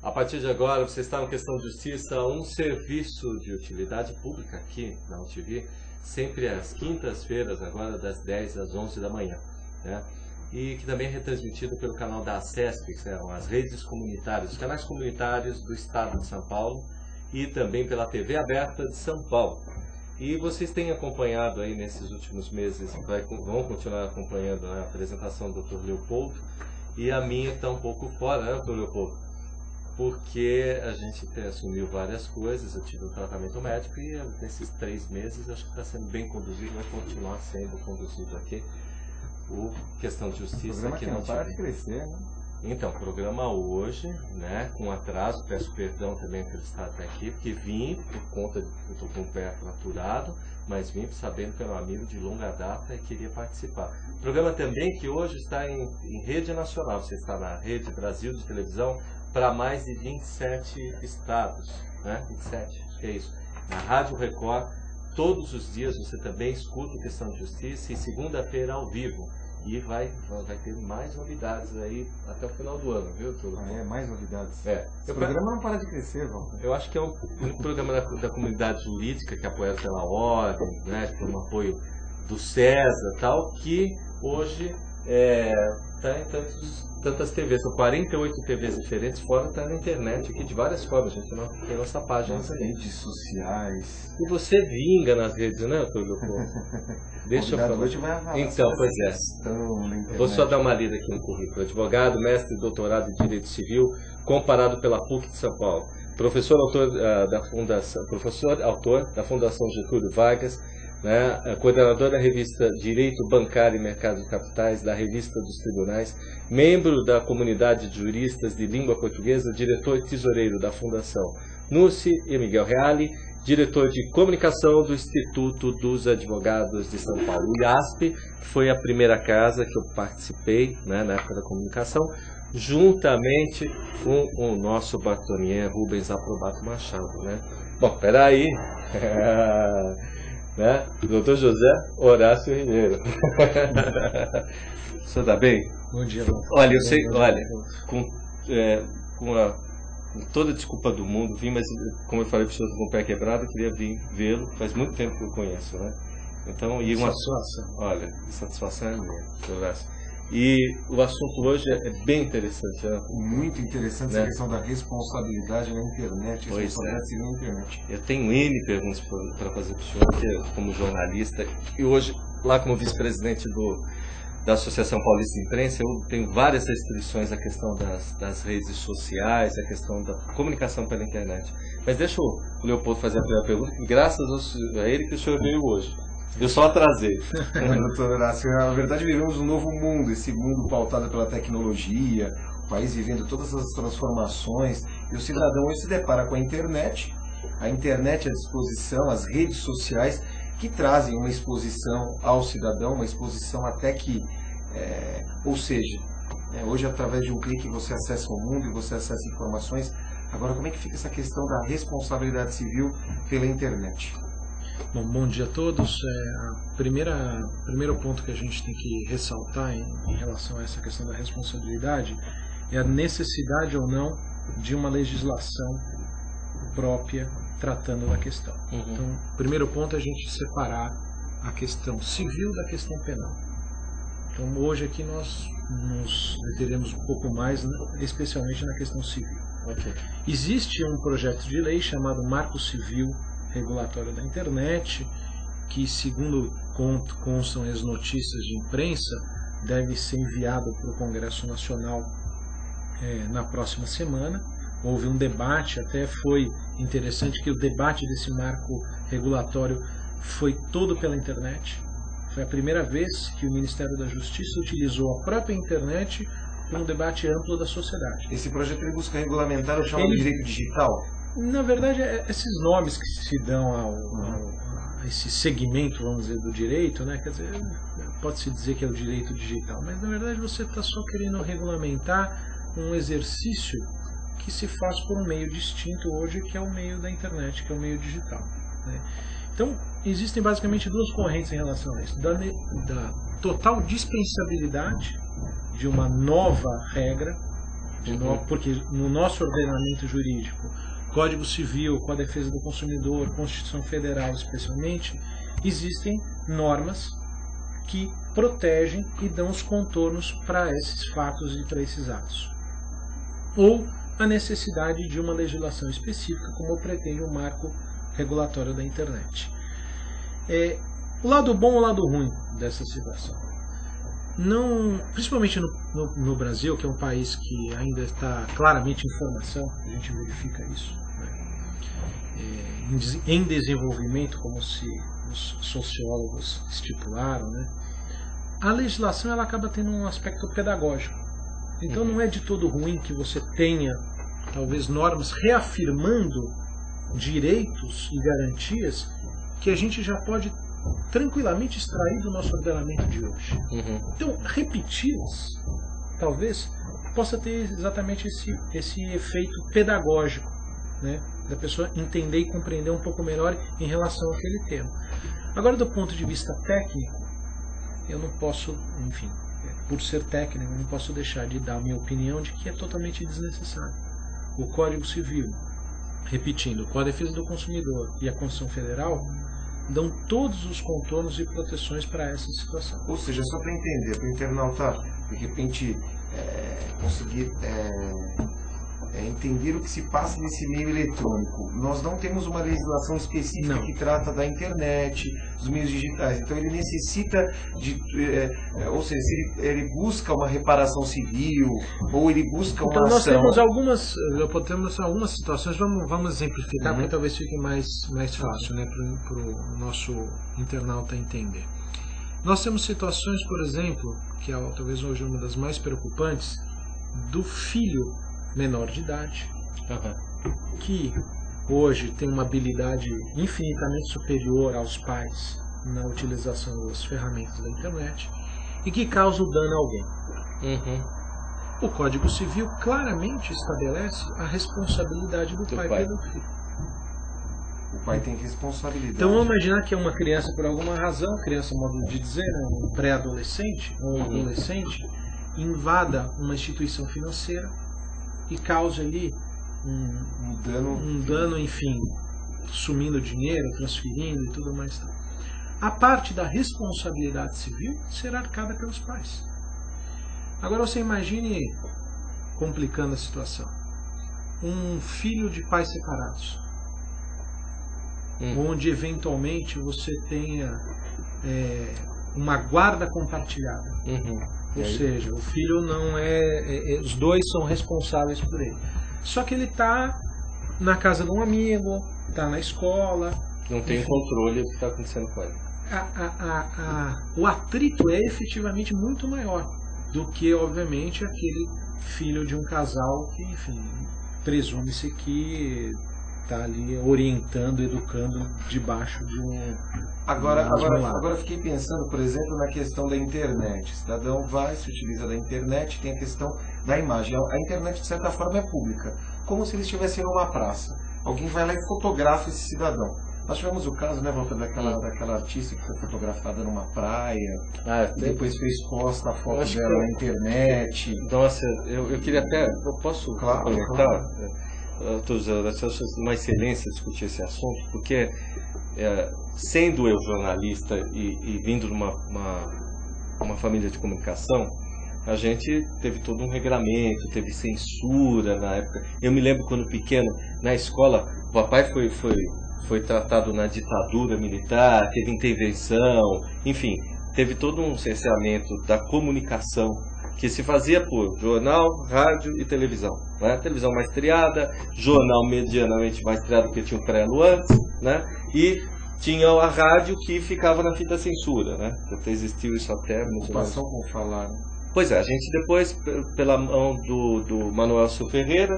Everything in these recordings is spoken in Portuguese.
A partir de agora, você está no Questão de Justiça, um serviço de utilidade pública aqui na UTV, sempre às quintas-feiras, agora das 10 às 11 da manhã, né? E que também é retransmitido pelo canal da ACESP, que são as redes comunitárias, os canais comunitários do Estado de São Paulo, e também pela TV aberta de São Paulo. E vocês têm acompanhado aí nesses últimos meses, vão continuar acompanhando, né, a apresentação do Dr. Leopoldo, e a minha está um pouco fora, né, Dr. Leopoldo? Porque a gente assumiu várias coisas, eu tive um tratamento médico e nesses 3 meses acho que está sendo bem conduzido, vai continuar sendo conduzido aqui o Questão de Justiça aqui não para de crescer, né? Então, programa hoje, né, com atraso, peço perdão também por estar até aqui, porque vim por conta de eu estou com o pé fraturado, mas vim sabendo que era um amigo de longa data e queria participar. Programa também que hoje está em rede nacional, você está na Rede Brasil de televisão para mais de 27 estados, né? 27, acho que é isso. Na Rádio Record, todos os dias você também escuta a Questão de Justiça e segunda-feira ao vivo. E vai ter mais novidades aí até o final do ano, viu, Túlio? Mais novidades. Esse programa não para de crescer, Walter. Eu acho que é um programa da comunidade jurídica que é apoiado pela ordem, né, com o apoio do César e tal, que hoje está em tantas TVs, são 48 TVs diferentes, fora está na internet aqui de várias formas, a gente tem nossa página. Nas redes sociais. E você vinga nas redes, né, Túlio? Deixa eu falar. Hoje vai falar. Então, pois é. Vou só dar uma lida aqui no currículo. Advogado, mestre e doutorado em Direito Civil, comparado pela PUC de São Paulo. Professor autor da Fundação Getúlio Vargas, né, coordenador da revista Direito Bancário e Mercado de Capitais, da Revista dos Tribunais, membro da comunidade de juristas de língua portuguesa, diretor tesoureiro da Fundação Núrcio e Miguel Reale, diretor de comunicação do Instituto dos Advogados de São Paulo. O IASP foi a primeira casa que eu participei, né, na época da comunicação, juntamente com o nosso batonier Rubens Aprobato Machado, né? Bom, peraí. Né? Doutor José Horácio Ribeiro. O senhor está bem? Bom dia, Olha, eu sei, com toda a desculpa do mundo, vim, mas como eu falei para o senhor com o pé quebrado, eu queria vir vê-lo, faz muito tempo que eu conheço, né? Então, e uma satisfação. Olha, satisfação é minha, doutor Horácio. E o assunto hoje é bem interessante, né? Muito interessante, né? Essa questão da responsabilidade na internet, responsabilidade na internet. Eu tenho N perguntas para fazer para o senhor, como jornalista, e hoje, lá como vice-presidente da Associação Paulista de Imprensa, eu tenho várias restrições à questão das redes sociais, à questão da comunicação pela internet. Mas deixa o Leopoldo fazer a primeira pergunta, que graças a ele que o senhor veio hoje. Eu só atrasei. Doutor Horácio, na verdade vivemos um novo mundo, esse mundo pautado pela tecnologia, o país vivendo todas as transformações, e o cidadão hoje se depara com a internet à disposição, as redes sociais, que trazem uma exposição ao cidadão, uma exposição até que, ou seja, hoje através de um clique você acessa o mundo e você acessa informações. Agora, como é que fica essa questão da responsabilidade civil pela internet? Bom dia a todos. Primeiro ponto que a gente tem que ressaltar em relação a essa questão da responsabilidade é a necessidade ou não de uma legislação própria tratando da questão. Então, primeiro ponto é a gente separar a questão civil da questão penal. Então, hoje aqui nós nos deteremos um pouco mais, né, especialmente na questão civil. Existe um projeto de lei chamado Marco Civil Regulatório da Internet, que, segundo constam as notícias de imprensa, deve ser enviado para o Congresso Nacional na próxima semana. Houve um debate, até foi interessante que o debate desse marco regulatório foi todo pela internet. Foi a primeira vez que o Ministério da Justiça utilizou a própria internet para um debate amplo da sociedade. Esse projeto ele busca regulamentar o chamado direito digital? Na verdade, esses nomes que se dão à esse segmento, vamos dizer, do direito, né? Quer dizer, pode-se dizer que é o direito digital, mas na verdade você está só querendo regulamentar um exercício que se faz por um meio distinto hoje, que é o meio da internet, que é o meio digital, né? Então, existem basicamente duas correntes em relação a isso. Da total dispensabilidade de uma nova regra, porque no nosso ordenamento jurídico, Código Civil, com a defesa do consumidor, Constituição Federal especialmente, existem normas que protegem e dão os contornos para esses fatos e para esses atos. Ou a necessidade de uma legislação específica, como pretende o marco regulatório da internet. O lado bom e o lado ruim dessa situação. Não, principalmente no Brasil, que é um país que ainda está claramente em formação, a gente verifica isso, né? Em desenvolvimento, como se os sociólogos estipularam, né? A legislação ela acaba tendo um aspecto pedagógico. Então não é de todo ruim que você tenha, talvez, normas reafirmando direitos e garantias que a gente já pode tranquilamente extrair do nosso ordenamento de hoje. Então, repeti-las, talvez, possa ter exatamente esse efeito pedagógico, né? Da pessoa entender e compreender um pouco melhor em relação àquele tema. Agora, do ponto de vista técnico, eu não posso, enfim, por ser técnico, eu não posso deixar de dar a minha opinião de que é totalmente desnecessário. O Código Civil, repetindo, com a defesa do consumidor e a Constituição Federal, dão todos os contornos e proteções para essa situação. Ou seja, só para entender, para o internauta de repente conseguir entender o que se passa nesse meio eletrônico. Nós não temos uma legislação específica que trata da internet, dos meios digitais. Então ele necessita de, ou seja, se ele busca uma reparação civil ou ele busca uma nós ação. Temos algumas situações, vamos exemplificar, porque talvez fique mais fácil, né, para o nosso internauta entender. Nós temos situações, por exemplo, que é talvez hoje uma das mais preocupantes, do filho menor de idade, que hoje tem uma habilidade infinitamente superior aos pais na utilização das ferramentas da internet e que causa o dano a alguém. O Código Civil claramente estabelece a responsabilidade do pai pelo filho. O pai tem responsabilidade. Então vamos imaginar que é uma criança, por alguma razão, criança, modo de dizer, um pré-adolescente ou um adolescente, invada uma instituição financeira e causa ali um dano, enfim, sumindo dinheiro, transferindo e tudo mais. A parte da responsabilidade civil será arcada pelos pais. Agora você imagine, complicando a situação, um filho de pais separados, onde eventualmente você tenha uma guarda compartilhada. Ou seja, o filho não os dois são responsáveis por ele. Só que ele está na casa de um amigo, está na escola. Não tem controle do que está acontecendo com ele. O atrito é efetivamente muito maior do que, obviamente, aquele filho de um casal que, enfim, presume-se que está ali orientando, educando debaixo de um... Agora fiquei pensando, por exemplo, na questão da internet. O cidadão se utiliza da internet, tem a questão da imagem. A internet, de certa forma, é pública, como se ele estivesse numa praça. Alguém vai lá e fotografa esse cidadão. Nós tivemos o caso, né, Walter, daquela artista que foi fotografada numa praia, depois foi exposta a foto dela na internet. Nossa, eu queria até... Eu posso comentar? Estou usando uma excelência discutir esse assunto, porque sendo eu jornalista e vindo de uma família de comunicação, a gente teve todo um regramento, teve censura na época. Eu me lembro quando pequeno, na escola, o papai foi tratado na ditadura militar, teve intervenção, enfim, teve todo um cerceamento da comunicação que se fazia por jornal, rádio e televisão, né? Televisão mais triada, jornal medianamente mais triado porque tinha o prelo antes, né? E tinha a rádio que ficava na fita censura, né? Até existiu isso até... Ocupação com falar. Pois é, a gente depois, pela mão do Manuel Silva Ferreira,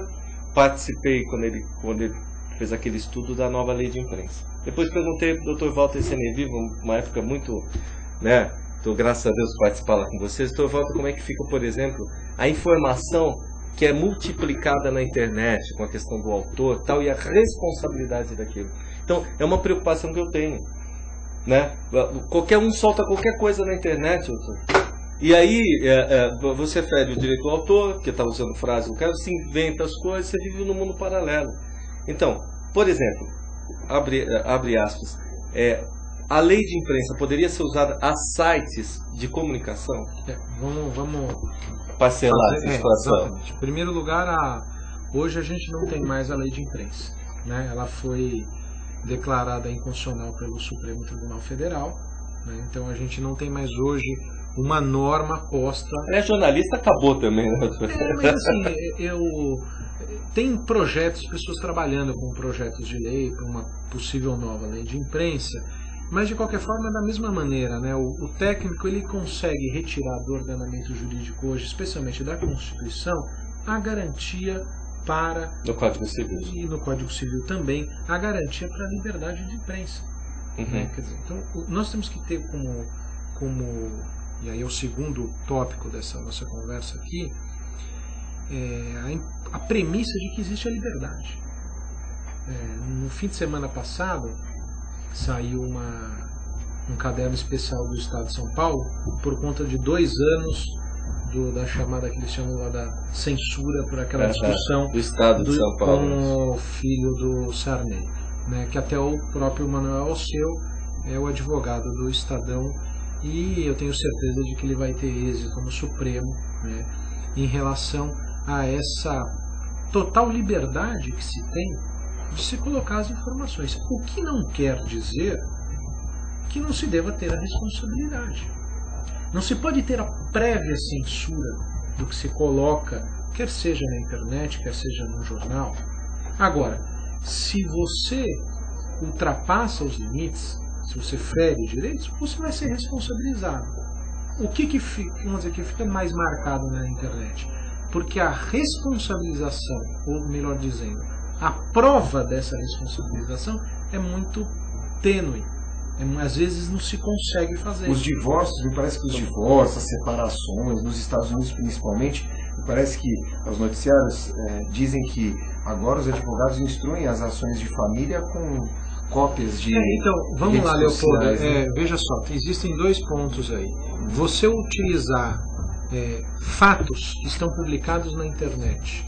participei quando ele fez aquele estudo da nova lei de imprensa. Depois perguntei para o Dr. Walter Senevivo, uma época muito, né? Então, graças a Deus, participar lá com vocês. Dr. Walter, como é que fica, por exemplo, a informação que é multiplicada na internet com a questão do autor tal, e a responsabilidade daquilo? Então, é uma preocupação que eu tenho, né? Qualquer um solta qualquer coisa na internet, doutor. E aí, você fere o direito do autor, que está usando frase, o cara se inventa as coisas, você vive num mundo paralelo. Então, por exemplo, abre aspas, a lei de imprensa poderia ser usada a sites de comunicação? Vamos parcelar essa situação. Exatamente. Em primeiro lugar, hoje a gente não tem mais a lei de imprensa, né? Ela foi declarada inconstitucional pelo Supremo Tribunal Federal, né? Então a gente não tem mais hoje uma norma posta. Jornalista acabou também, né? Mas assim, tem projetos, pessoas trabalhando com projetos de lei para uma possível nova lei de imprensa, mas de qualquer forma, da mesma maneira, né? O técnico ele consegue retirar do ordenamento jurídico hoje, especialmente da Constituição, a garantia para... No Código Civil. E no Código Civil também, a garantia para a liberdade de imprensa. Né? Quer dizer, então, nós temos que ter como... E aí é o segundo tópico dessa nossa conversa aqui, a premissa de que existe a liberdade. No fim de semana passado, saiu um caderno especial do Estado de São Paulo, por conta de 2 anos da chamada que eles chamam lá da censura, por aquela discussão do Estado de São Paulo com o filho do Sarney, né, que até o próprio Manuel Alceu é o advogado do Estadão, e eu tenho certeza de que ele vai ter êxito no Supremo, né, em relação a essa total liberdade que se tem de se colocar as informações. O que não quer dizer que não se deva ter a responsabilidade. Não se pode ter a prévia censura do que se coloca, quer seja na internet, quer seja no jornal. Agora, se você ultrapassa os limites, se você fere direitos, você vai ser responsabilizado. O que fica mais marcado na internet? Porque a responsabilização, ou melhor dizendo, a prova dessa responsabilização é muito tênue. Às vezes não se consegue fazer. Os divórcios, me parece que os divórcios, as separações, nos Estados Unidos principalmente, me parece que os noticiários dizem que agora os advogados instruem as ações de família com cópias de... Então, vamos lá, Leopoldo. Veja só, existem 2 pontos aí. Você utilizar fatos que estão publicados na internet,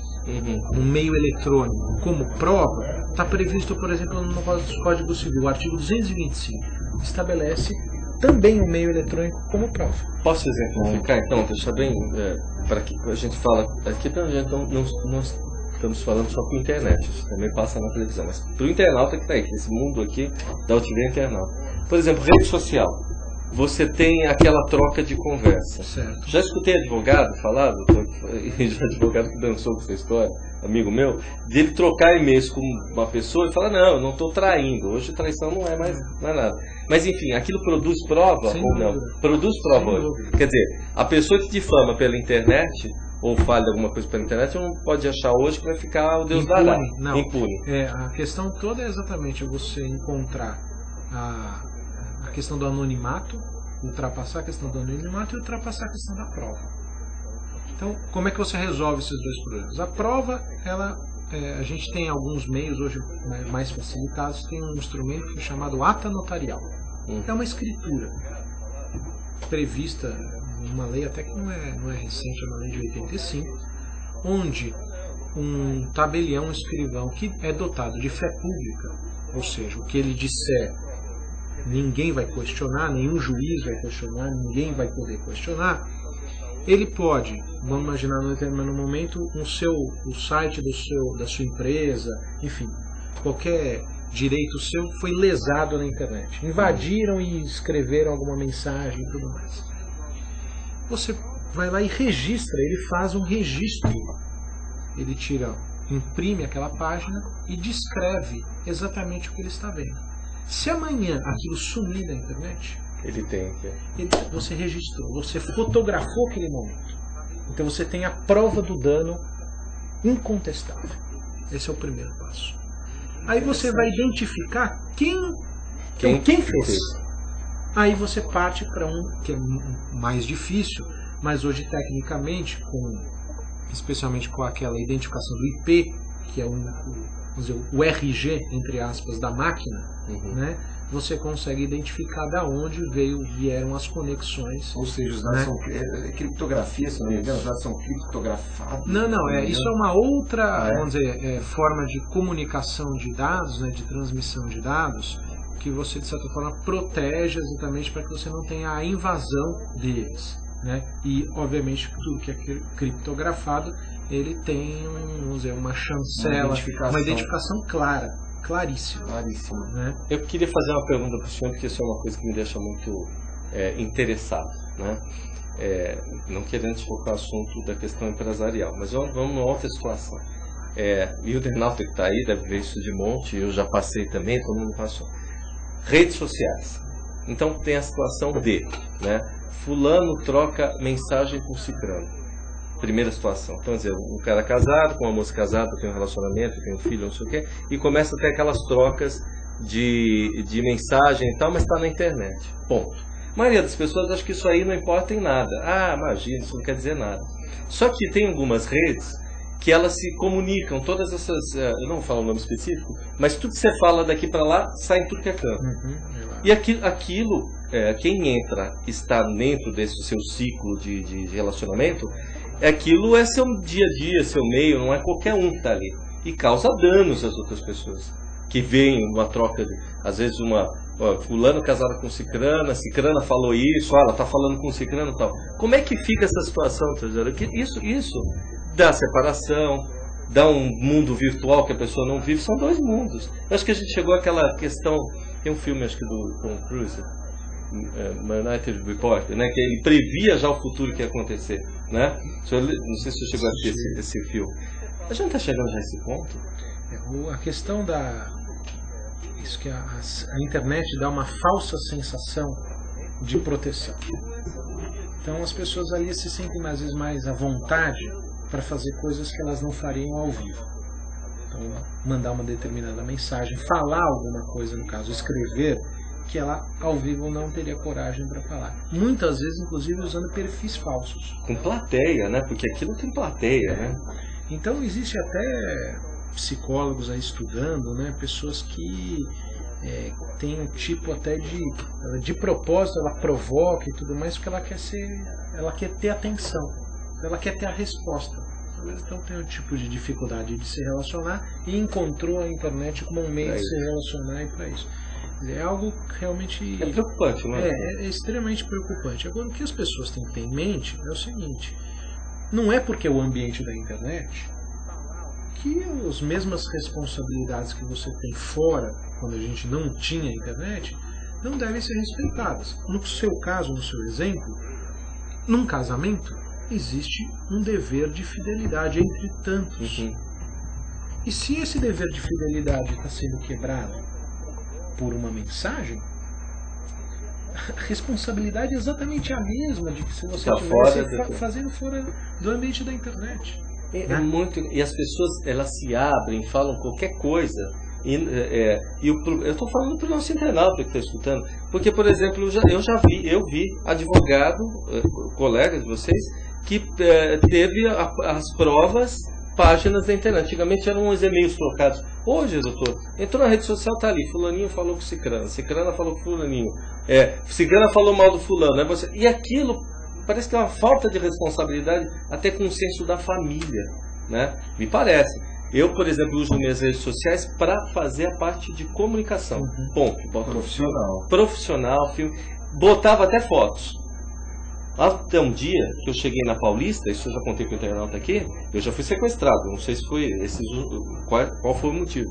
no meio eletrônico, como prova, está previsto, por exemplo, no Código Civil, o artigo 225, estabelece também o meio eletrônico como prova. Posso exemplificar, então, deixar bem, para que a gente fala, aqui não estamos falando só com a internet, isso também passa na televisão, mas para o internauta que está aí, esse mundo aqui da UTV internauta. Por exemplo, rede social. Você tem aquela troca de conversa. Certo. Já escutei advogado falar, advogado que dançou com essa história, amigo meu, de ele trocar e-mails com uma pessoa e falar, não, eu não estou traindo, hoje traição não é mais nada. Mas enfim, aquilo produz prova ou não? Produz prova hoje. Quer dizer, a pessoa que difama pela internet, ou fala alguma coisa pela internet, não pode achar hoje que vai ficar o Deus dará. Impune. A questão toda é exatamente você encontrar a questão do anonimato, ultrapassar a questão do anonimato e ultrapassar a questão da prova. Então, como é que você resolve esses 2 problemas? A prova, a gente tem alguns meios hoje mais facilitados, tem um instrumento chamado ata notarial. É uma escritura prevista numa lei até que não é recente, é uma lei de 85, onde um tabelião, um escrivão que é dotado de fé pública, ou seja, o que ele disser ninguém vai questionar, nenhum juiz vai questionar, ninguém vai poder questionar, ele pode, vamos imaginar num determinado momento, o site da sua empresa, enfim, qualquer direito seu foi lesado na internet. Invadiram e escreveram alguma mensagem e tudo mais. Você vai lá e registra, ele faz um registro. Ele imprime aquela página e descreve exatamente o que ele está vendo. Se amanhã aquilo sumir da internet, você registrou, você fotografou aquele momento. Então você tem a prova do dano incontestável. Esse é o primeiro passo. Aí você vai identificar quem fez. Aí você parte para um que é mais difícil, mas hoje tecnicamente, especialmente com aquela identificação do IP, que é o RG, entre aspas, da máquina, né? Você consegue identificar da onde vieram as conexões. Ou seja, os dados são criptografia, se não me engano, os dados são criptografados. Isso é uma outra, vamos dizer, forma de comunicação de dados, né, de transmissão de dados, que você, de certa forma, protege exatamente para que você não tenha a invasão deles. Né? E, obviamente, tudo que é criptografado, ele tem vamos dizer, uma chancela, uma identificação clara. Claríssimo. Né? Eu queria fazer uma pergunta para o senhor, porque isso é uma coisa que me deixa muito interessado, né? Não querendo focar o assunto da questão empresarial, mas vamos numa outra situação. E o internauta que está aí deve ver isso de monte, eu já passei também, todo mundo passou. Redes sociais. Então tem a situação de, né, fulano troca mensagem com cicrano. Primeira situação. Então, quer dizer, um cara casado, com uma moça casada, tem um relacionamento, tem um filho, não sei o quê, e começa a ter aquelas trocas de mensagem e tal, mas está na internet. Ponto. A maioria das pessoas acha que isso aí não importa em nada. Ah, imagina, isso não quer dizer nada. Só que tem algumas redes que elas se comunicam, todas essas, eu não vou falar o nome específico, mas tudo que você fala daqui para lá, sai em tudo que é canto. E aquilo quem está dentro desse seu ciclo de relacionamento, aquilo é seu dia a dia, seu meio, não é qualquer um que está ali. E causa danos às outras pessoas. Que veem uma troca, às vezes fulano casado com cicrana falou isso, ela está falando com cicrano e tal. Como é que fica essa situação, Tesouro? Que isso dá separação, dá um mundo virtual que a pessoa não vive, são dois mundos. Eu acho que a gente chegou àquela questão, tem um filme acho que do Tom Cruise, Minority Report, né, que ele previa já o futuro que ia acontecer, né? Não sei se você chegou a assistir esse filme. A gente está chegando já a esse ponto? A questão isso que a internet dá uma falsa sensação de proteção. Então as pessoas ali se sentem às vezes mais à vontade para fazer coisas que elas não fariam ao vivo. Então, mandar uma determinada mensagem, falar alguma coisa, no caso, escrever, que ela ao vivo não teria coragem para falar. Muitas vezes, inclusive, usando perfis falsos. Com plateia, né? Porque aquilo tem plateia, né? Então, existe até psicólogos aí estudando, né? Pessoas que tem um tipo até de propósito, ela provoca e tudo mais, porque ela quer ter atenção, ela quer ter a resposta. Então tem um tipo de dificuldade de se relacionar e encontrou a internet como um meio de se relacionar e para isso. É algo realmente... É preocupante, não é? É extremamente preocupante. Agora, o que as pessoas têm que ter em mente é o seguinte: não é porque é o ambiente da internet que as mesmas responsabilidades que você tem fora, quando a gente não tinha internet, não devem ser respeitadas. No seu caso, no seu exemplo, num casamento, existe um dever de fidelidade entre tantos. E se esse dever de fidelidade está sendo quebrado por uma mensagem, a responsabilidade é exatamente a mesma de que se você estivesse fazendo fora do ambiente da internet. E as pessoas, elas se abrem, falam qualquer coisa. Eu estou falando para o nosso internauta que está escutando, porque, por exemplo, eu vi advogado, colega de vocês, que teve as provas, páginas da internet. Antigamente eram uns e-mails trocados. Hoje, doutor, entrou na rede social, tá ali, fulaninho falou com cicrana, cicrana falou com fulaninho, cicrana falou mal do fulano, né? E aquilo parece que é uma falta de responsabilidade, até com o senso da família, né? Me parece. Eu, por exemplo, uso minhas redes sociais para fazer a parte de comunicação. Ponto. Profissional, filme. Botava até fotos. Até um dia que eu cheguei na Paulista, isso eu já contei com o internauta aqui, eu já fui sequestrado. Não sei se foi qual foi o motivo.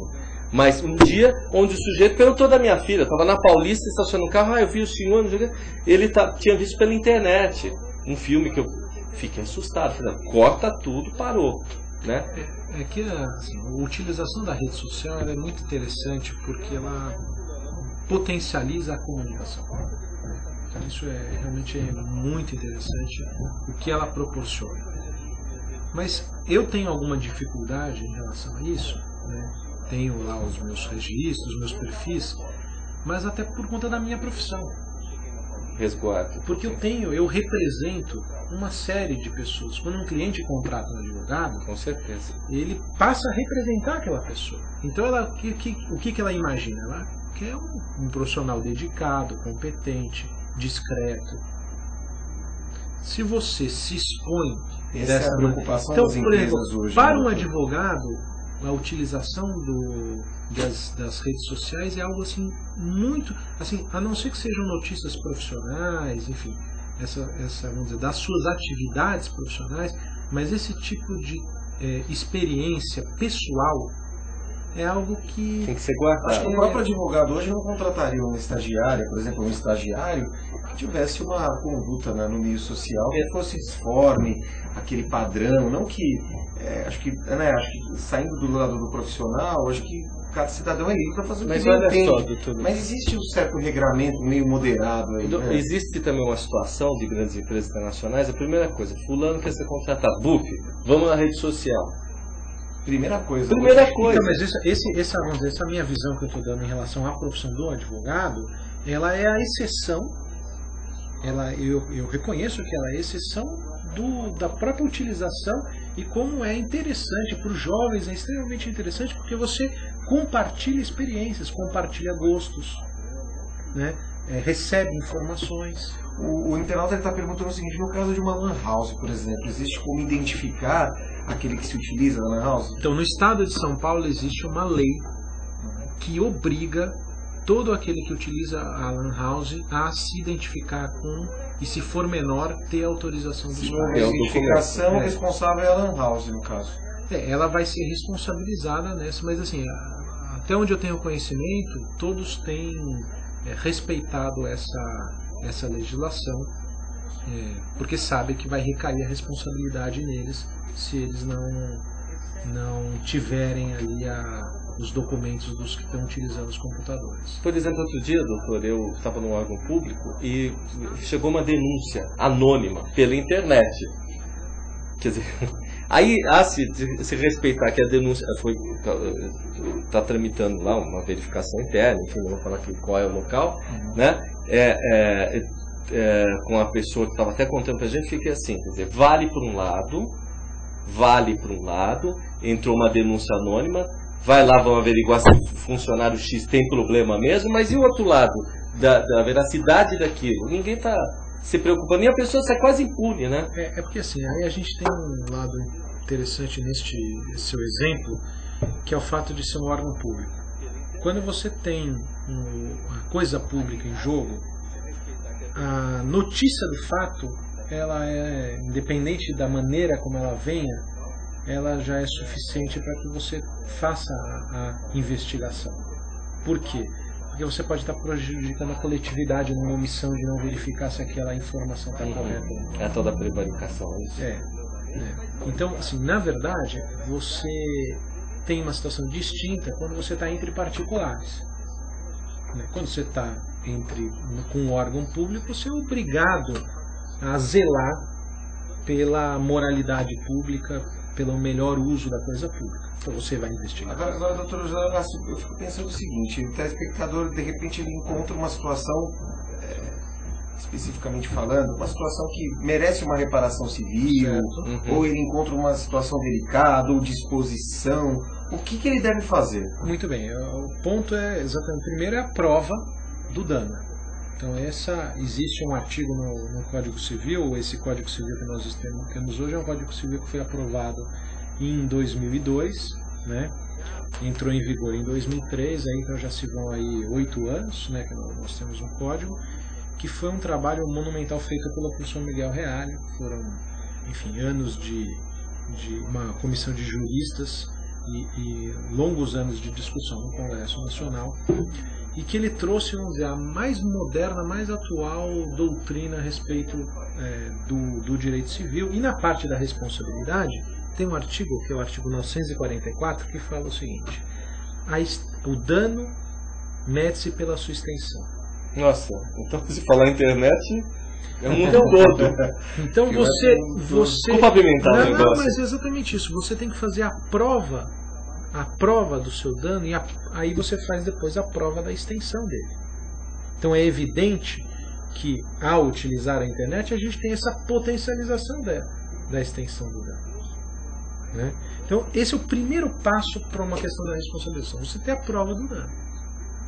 Mas um dia onde o sujeito perguntou da minha filha, estava na Paulista estacionando o carro, eu vi o senhor, ele tinha visto pela internet um filme que eu fiquei assustado. Falei, corta tudo, parou. Né? É que assim, a utilização da rede social é muito interessante porque ela potencializa a comunicação. Então isso realmente é muito interessante o que ela proporciona. Mas eu tenho alguma dificuldade em relação a isso, né? tenho lá os meus registros, os meus perfis, mas até por conta da minha profissão. Resguardo. Porque eu represento uma série de pessoas. Quando um cliente contrata um advogado, Com certeza. ele passa a representar aquela pessoa. Então, o que ela imagina? Ela quer um profissional dedicado, competente, discreto. Se você se expõe... Essa é a preocupação então, das por exemplo, empresas hoje. para né? um advogado, a utilização das redes sociais é algo assim muito, assim, a não ser que sejam notícias profissionais, enfim, vamos dizer, das suas atividades profissionais, mas esse tipo de experiência pessoal é algo que Tem que ser guardado. Acho que o próprio advogado hoje não contrataria uma estagiária, por exemplo, um estagiário que tivesse uma conduta, né, no meio social que fosse disforme, aquele padrão, não que acho que saindo do lado do profissional, acho que cada cidadão é livre para fazer o que Mas ele olha entende. só, doutor. Mas existe um certo regramento meio moderado aí, né? Existe também uma situação de grandes empresas internacionais. A primeira coisa, fulano quer ser contratado, BUP, vamos na rede social. Primeira coisa. Então, mas essa minha visão que eu estou dando em relação à profissão do advogado, ela é a exceção. Eu reconheço que ela é a exceção da própria utilização, e como é interessante para os jovens, é extremamente interessante porque você compartilha experiências, compartilha gostos, né? Recebe informações. O internauta está perguntando o seguinte: no caso de uma lan house, por exemplo, existe como identificar aquele que se utiliza na lan house? Então, no estado de São Paulo existe uma lei que obriga todo aquele que utiliza a lan house a se identificar com, e se for menor, ter autorização dos Se pais. houver identificação, o responsável é a lan house, no caso. Ela vai ser responsabilizada nessa, mas assim, até onde eu tenho conhecimento, todos têm respeitado essa legislação, porque sabe que vai recair a responsabilidade neles se eles não tiverem ali os documentos dos que estão utilizando os computadores. Por exemplo, outro dia, doutor, eu estava num órgão público e chegou uma denúncia anônima pela internet. Quer dizer, aí se respeitar que a denúncia está tramitando lá uma verificação interna, enfim, não vou falar aqui qual é o local, né? Com a pessoa que estava até contando para a gente, fica assim, quer dizer, vale por um lado, entrou uma denúncia anônima, vai lá, vão averiguar se o funcionário X tem problema mesmo, mas e o outro lado, da veracidade daquilo? Ninguém está se preocupando, e a pessoa sai quase impune, né? Porque assim, aí a gente tem um lado interessante neste seu exemplo, que é o fato de ser um órgão público. Quando você tem uma coisa pública em jogo, a notícia do fato, ela é, independente da maneira como ela venha, ela já é suficiente para que você faça a investigação. Por quê? Porque você pode estar prejudicando a coletividade numa omissão de não verificar se aquela informação está correta. É a tal da prevaricação, é isso? Então, assim, na verdade, você tem uma situação distinta quando você está entre particulares. Quando você está com um órgão público, você é obrigado a zelar pela moralidade pública, pelo melhor uso da coisa pública. Então você vai investigar. Agora, doutor José, eu fico pensando o seguinte: o telespectador, de repente, ele encontra uma situação, especificamente falando, uma situação que merece uma reparação civil, ou ele encontra uma situação delicada, ou disposição. O que ele deve fazer? Muito bem. O ponto é, exatamente, primeiro é a prova do dano. Então existe um artigo no Código Civil. Esse Código Civil que nós temos hoje é um Código Civil que foi aprovado em 2002, né? Entrou em vigor em 2003, aí então já se vão aí 8 anos, né, que nós temos um código, que foi um trabalho monumental feito pela professor Miguel Reale. Foram, enfim, anos de uma comissão de juristas e longos anos de discussão no Congresso Nacional, e que ele trouxe, vamos dizer, a mais moderna, mais atual doutrina a respeito do direito civil. E na parte da responsabilidade tem um artigo, que é o artigo 944, que fala o seguinte: o dano mede-se pela sua extensão. Nossa, então se falar internet é o mundo todo. Então você Como pavimentar o negócio? Mas é exatamente isso. Você tem que fazer a prova a prova do seu dano e aí você faz depois a prova da extensão dele. Então é evidente que ao utilizar a internet a gente tem essa potencialização da extensão do dano. Né? Então esse é o primeiro passo para uma questão da responsabilização, você ter a prova do dano.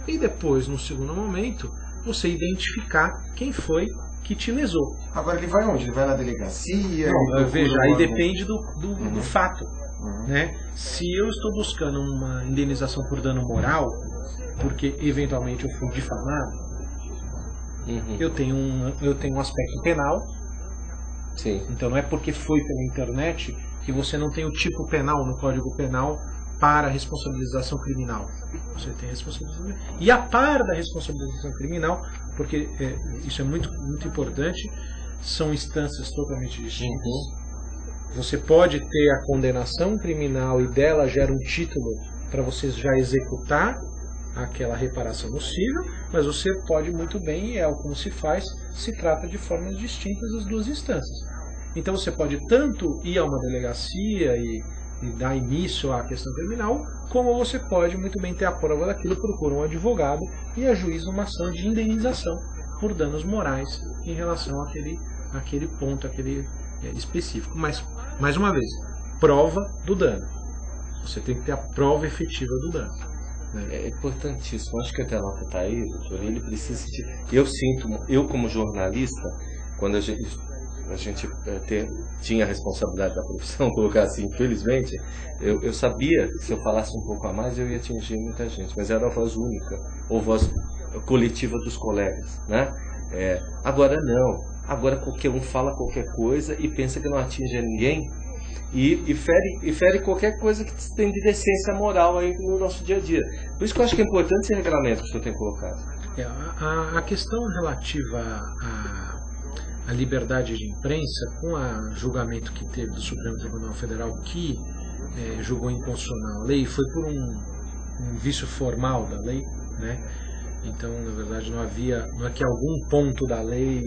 E depois, no segundo momento, você identificar quem foi que te lesou. Agora ele vai onde? Ele vai na delegacia? Não, veja, aí depende do fato. Né? Se eu estou buscando uma indenização por dano moral, porque eventualmente eu fui difamado, eu tenho um aspecto penal. Sim. Então não é porque foi pela internet que você não tem o tipo penal no Código Penal para a responsabilização criminal. Você tem a responsabilização. E a par da responsabilização criminal, porque isso é muito, muito importante, são instâncias totalmente distintas. Você pode ter a condenação criminal e dela gera um título para você já executar aquela reparação nociva, mas você pode muito bem, como se faz, se trata de formas distintas as duas instâncias. Então você pode tanto ir a uma delegacia e dar início à questão criminal, como você pode muito bem ter a prova daquilo, procura um advogado e ajuiza uma ação de indenização por danos morais em relação àquele ponto, aquele específico. Mas, mais uma vez, prova do dano. Você tem que ter a prova efetiva do dano. Né? É importantíssimo. Acho que até lá que está aí, doutor, ele precisa de... Eu como jornalista, quando a gente tinha a responsabilidade da profissão, colocar assim, infelizmente, eu sabia que se eu falasse um pouco a mais eu ia atingir muita gente, mas era a voz única, ou voz coletiva dos colegas, né? Agora não. Agora qualquer um fala qualquer coisa e pensa que não atinge ninguém e fere qualquer coisa que tem de decência moral aí no nosso dia a dia. Por isso que eu acho que é importante esse regulamento que o senhor tem colocado. A questão relativa à liberdade de imprensa, com o julgamento que teve do Supremo Tribunal Federal, que julgou inconstitucional a lei, foi por um vício formal da lei, né? Então, na verdade, não é que algum ponto da lei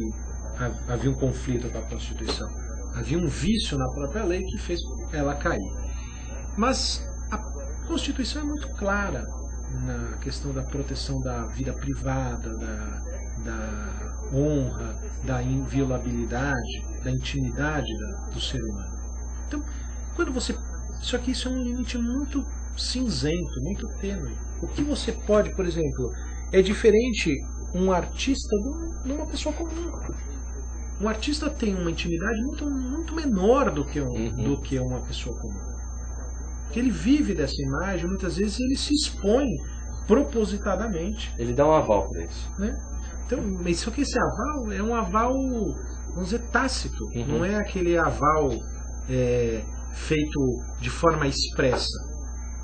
havia um conflito com a Constituição. Havia um vício na própria lei que fez ela cair. Mas a Constituição é muito clara na questão da proteção da vida privada, da honra, da inviolabilidade, da intimidade do ser humano. Então, quando você... Isso é um limite muito cinzento, muito tênue. O que você pode, por exemplo, é diferente um artista de uma pessoa comum. Um artista tem uma intimidade muito, muito menor do que uma pessoa comum. Porque ele vive dessa imagem, muitas vezes ele se expõe propositadamente. Ele dá um aval para isso. Né? Então, mas só que esse aval é um aval, vamos dizer, tácito. Não é aquele aval feito de forma expressa.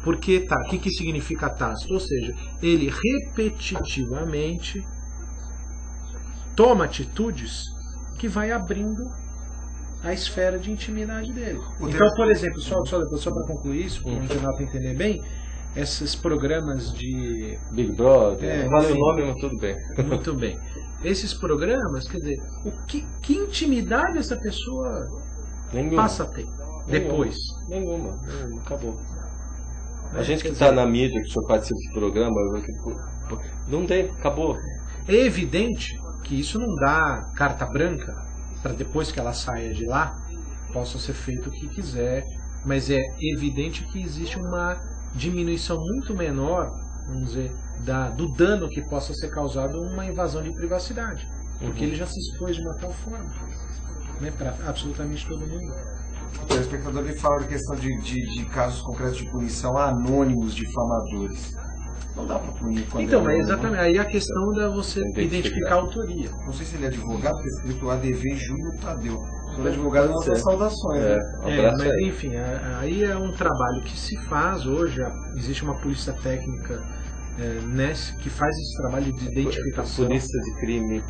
Porque o que significa tácito? Ou seja, ele repetitivamente toma atitudes que vai abrindo a esfera de intimidade dele. Então, por exemplo, só para concluir isso, para o internauta entender bem, esses programas de... Big Brother, vale o nome, mas tudo bem. Muito bem. Esses programas, quer dizer, que intimidade essa pessoa passa a ter depois? Nenhuma, acabou. A gente que está na mídia, que o senhor participa desse programa, não tem, acabou. É evidente que isso não dá carta branca para depois que ela saia de lá possa ser feito o que quiser, mas é evidente que existe uma diminuição muito menor, vamos dizer, do dano que possa ser causado uma invasão de privacidade, porque ele já se expôs de uma tal forma, né, para absolutamente todo mundo. O telespectador me fala da questão de casos concretos de punição a anônimos difamadores. Não dá para punir quando então, mas exatamente. Aí a questão da você identificar a autoria. Não sei se ele é advogado, porque escrito ADV Júnior Tadeu. Se ele é advogado, não tem saudações. Mas enfim, aí é um trabalho que se faz hoje. Existe uma polícia técnica que faz esse trabalho de identificação. Polícia de crime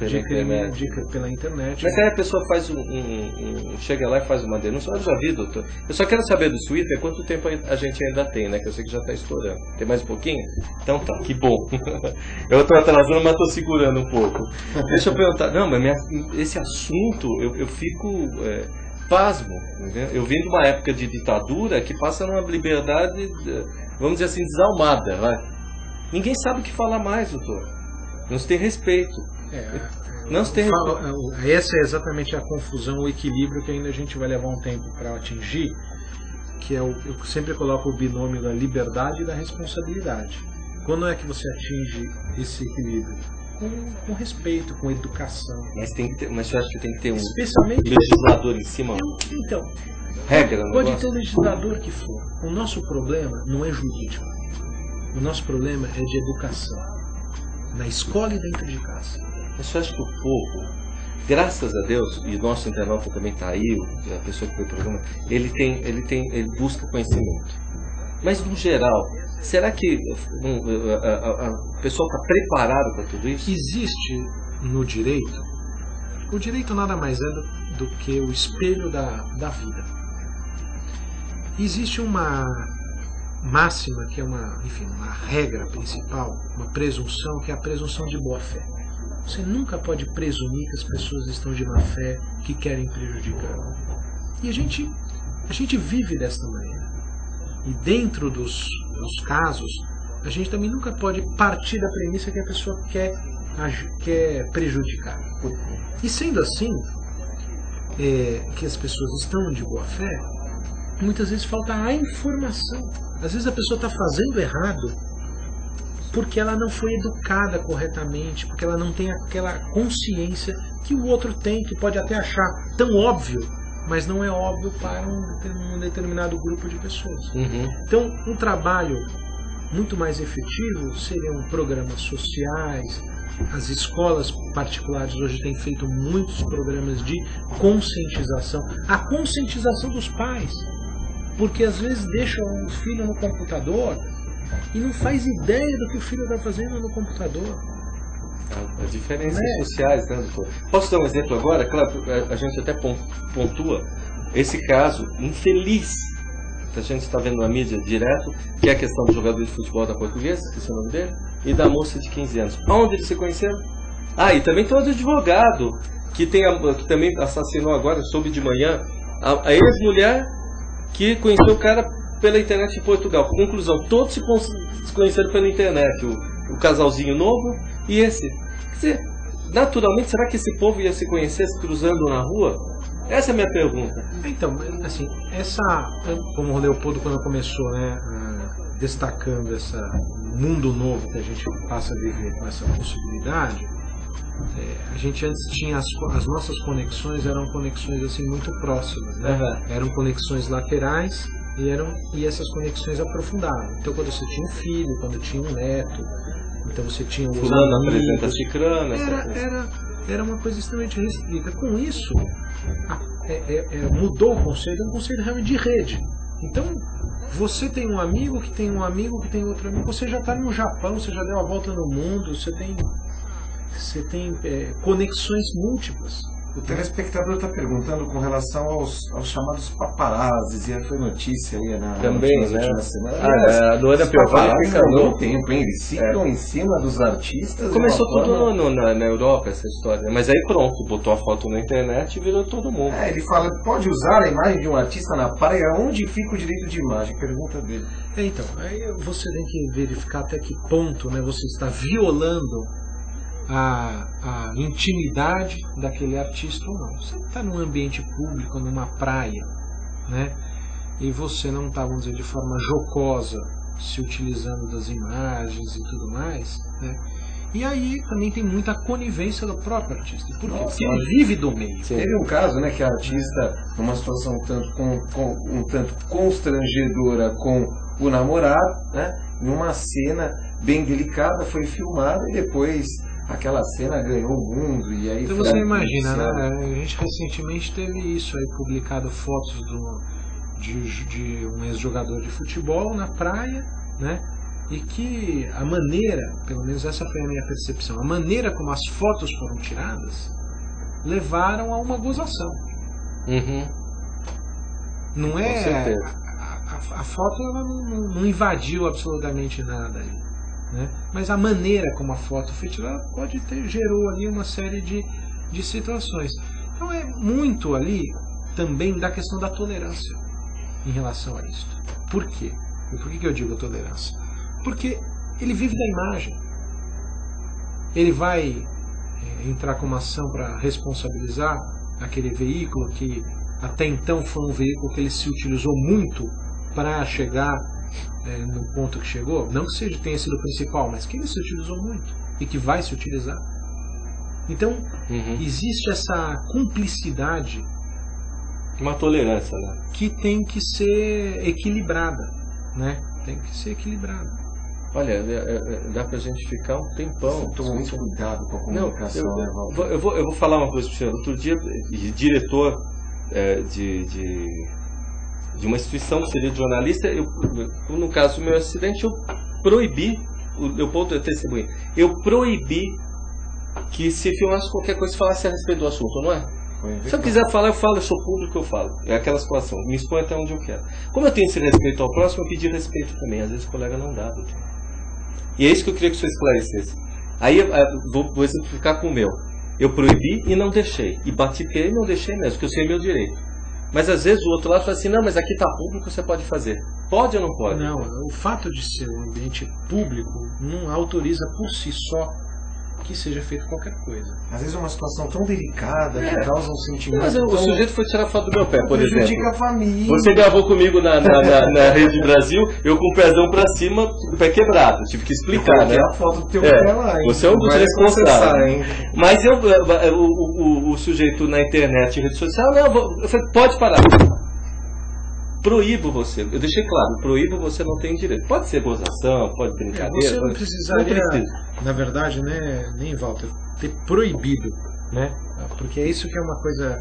pela internet. Mas aí a pessoa faz chega lá e faz uma denúncia. Eu já vi, doutor. Eu só quero saber do Twitter quanto tempo a gente ainda tem, né? Que eu sei que já está estourando. Tem mais um pouquinho? Então tá, que bom. Eu estou atrasando, mas estou segurando um pouco. Deixa eu perguntar. Não, mas esse assunto eu fico pasmo. Entendeu? Eu vim de uma época de ditadura que passa numa liberdade vamos dizer assim, desalmada. Vai. Ninguém sabe o que falar mais, doutor. Não se tem respeito. Não se tem respeito. Essa é exatamente a confusão, o equilíbrio que ainda a gente vai levar um tempo para atingir, que é eu sempre coloco o binômio da liberdade e da responsabilidade. Quando é que você atinge esse equilíbrio? Com respeito, com educação. Mas você acha que tem que ter um especialmente legislador em cima? Então, regra, pode ter o legislador que for. O nosso problema não é jurídico. O nosso problema é de educação. Na escola e dentro de casa. Mas você acha que o povo, graças a Deus, e o nosso internauta também está aí, a pessoa que foi o programa, ele busca conhecimento. Mas no geral, será que a pessoa está preparada para tudo isso? Existe no direito, o direito nada mais é do que o espelho da vida. Existe uma máxima que é uma regra principal, uma presunção, que é a presunção de boa-fé. Você nunca pode presumir que as pessoas estão de má-fé, que querem prejudicar. E a gente vive desta maneira. E dentro dos casos, a gente também nunca pode partir da premissa que a pessoa quer prejudicar. E sendo assim, que as pessoas estão de boa fé, muitas vezes falta a informação. Às vezes a pessoa está fazendo errado porque ela não foi educada corretamente, porque ela não tem aquela consciência que o outro tem, que pode até achar tão óbvio, mas não é óbvio para um determinado grupo de pessoas. Uhum. Então, um trabalho muito mais efetivo seriam programas sociais. As escolas particulares hoje têm feito muitos programas de conscientização. A conscientização dos pais, porque às vezes deixam o filho no computador e não faz ideia do que o filho está fazendo no computador. As diferenças sociais, né, doutor? Posso dar um exemplo agora? Claro, a gente até pontua esse caso infeliz que a gente está vendo na mídia direto, que é a questão do jogador de futebol da Portuguesa, esqueci o nome dele, e da moça de 15 anos. Onde eles se conheceram? E também tem outro advogado que também assassinou agora, soube de manhã, a ex-mulher que conheceu o cara pela internet em Portugal. Conclusão, todos se conheceram pela internet, o casalzinho novo e esse. Quer dizer, naturalmente, será que esse povo ia se conhecer se cruzando na rua? Essa é a minha pergunta. Então, assim, como o Leopoldo quando começou, destacando esse mundo novo que a gente passa a viver com essa possibilidade, a gente antes tinha as nossas conexões eram conexões assim muito próximas, né? Uhum. Eram conexões laterais e essas conexões aprofundavam. Então, quando você tinha um filho, quando tinha um neto, então você tinha os fulano amigos, apresenta cicrana, era uma coisa extremamente restrita. Com isso, mudou o conceito, é um conceito realmente de rede. Então, você tem um amigo que tem um amigo que tem outro amigo, você já está no Japão, você já deu a volta no mundo, você tem conexões múltiplas. O telespectador está perguntando com relação aos chamados paparazzis, e foi notícia aí também, nas né? últimas semanas. A Luana Piovani ficou um tempo, hein? Eles ficam em cima dos artistas. Começou tudo na Europa, essa história. Mas aí pronto, botou a foto na internet e virou todo mundo. Ele fala, pode usar a imagem de um artista na praia, onde fica o direito de imagem? Pergunta dele. Então, aí você tem que verificar até que ponto, né, você está violando a intimidade daquele artista ou não. Você está num ambiente público, numa praia, né? E você não está, vamos dizer, de forma jocosa, se utilizando das imagens e tudo mais, né? E aí também tem muita conivência do próprio artista. Por quê? Porque ele vive do meio. Sim. Teve um caso, né, que a artista, numa situação um tanto constrangedora com o namorado, né? Em uma cena bem delicada, foi filmada e depois aquela cena ganhou o mundo e aí. Então você imagina, né? A gente recentemente teve isso aí, publicado fotos de um ex-jogador de futebol na praia, né? E que a maneira, pelo menos essa foi a minha percepção, a maneira como as fotos foram tiradas levaram a uma gozação. Uhum. Não é a foto ela não invadiu absolutamente nada ali. Né? Mas a maneira como a foto foi tirada gerou ali uma série de situações. Então é muito ali também da questão da tolerância em relação a isso. Por quê? E por que eu digo tolerância? Porque ele vive da imagem. Ele vai entrar com uma ação para responsabilizar aquele veículo que até então foi um veículo que ele se utilizou muito para chegar no ponto que chegou. Não que tenha sido o principal, mas que ele se utilizou muito e que vai se utilizar. Então, existe essa cumplicidade, uma tolerância, né? Que tem que ser equilibrada, né? Tem que ser equilibrada. Olha, dá pra gente ficar um tempão. Toma muito cuidado com a comunicação. Não, eu vou falar uma coisa para você. Outro dia, diretor de uma instituição que seria de jornalista, no caso do meu acidente, eu proibi, o ponto de testemunha, eu proibi que se filmasse qualquer coisa, falasse a respeito do assunto, não é? Se eu quiser falar, eu falo, eu sou público, eu falo. É aquela situação, me expõe até onde eu quero. Como eu tenho esse respeito ao próximo, eu pedi respeito também. Às vezes o colega não dá, doutor. E é isso que eu queria que o senhor esclarecesse. Aí vou exemplificar com o meu. Eu proibi e não deixei. E bati pé e não deixei mesmo, porque eu sei meu direito. Mas às vezes o outro lado fala assim, não, mas aqui está público, você pode fazer. Pode ou não pode? Não, o fato de ser um ambiente público não autoriza por si só que seja feito qualquer coisa. Às vezes é uma situação tão delicada que causa um sentimento. Mas o sujeito foi tirar foto do meu pé, por exemplo. Prejudica a família. Você gravou comigo na Rede Brasil, eu com o pezão pra cima, o pé quebrado. Tive que explicar, né? A foto do teu pé lá, hein? Você é um dos responsáveis. Mas o sujeito na internet e rede social, não, eu falei, pode parar. Proíbo você, eu deixei claro, proíbo você não tem direito. Pode ser gozação, pode brincadeira. Você não precisaria, na verdade, né, nem Walter, ter proibido, né? Porque é isso que é uma coisa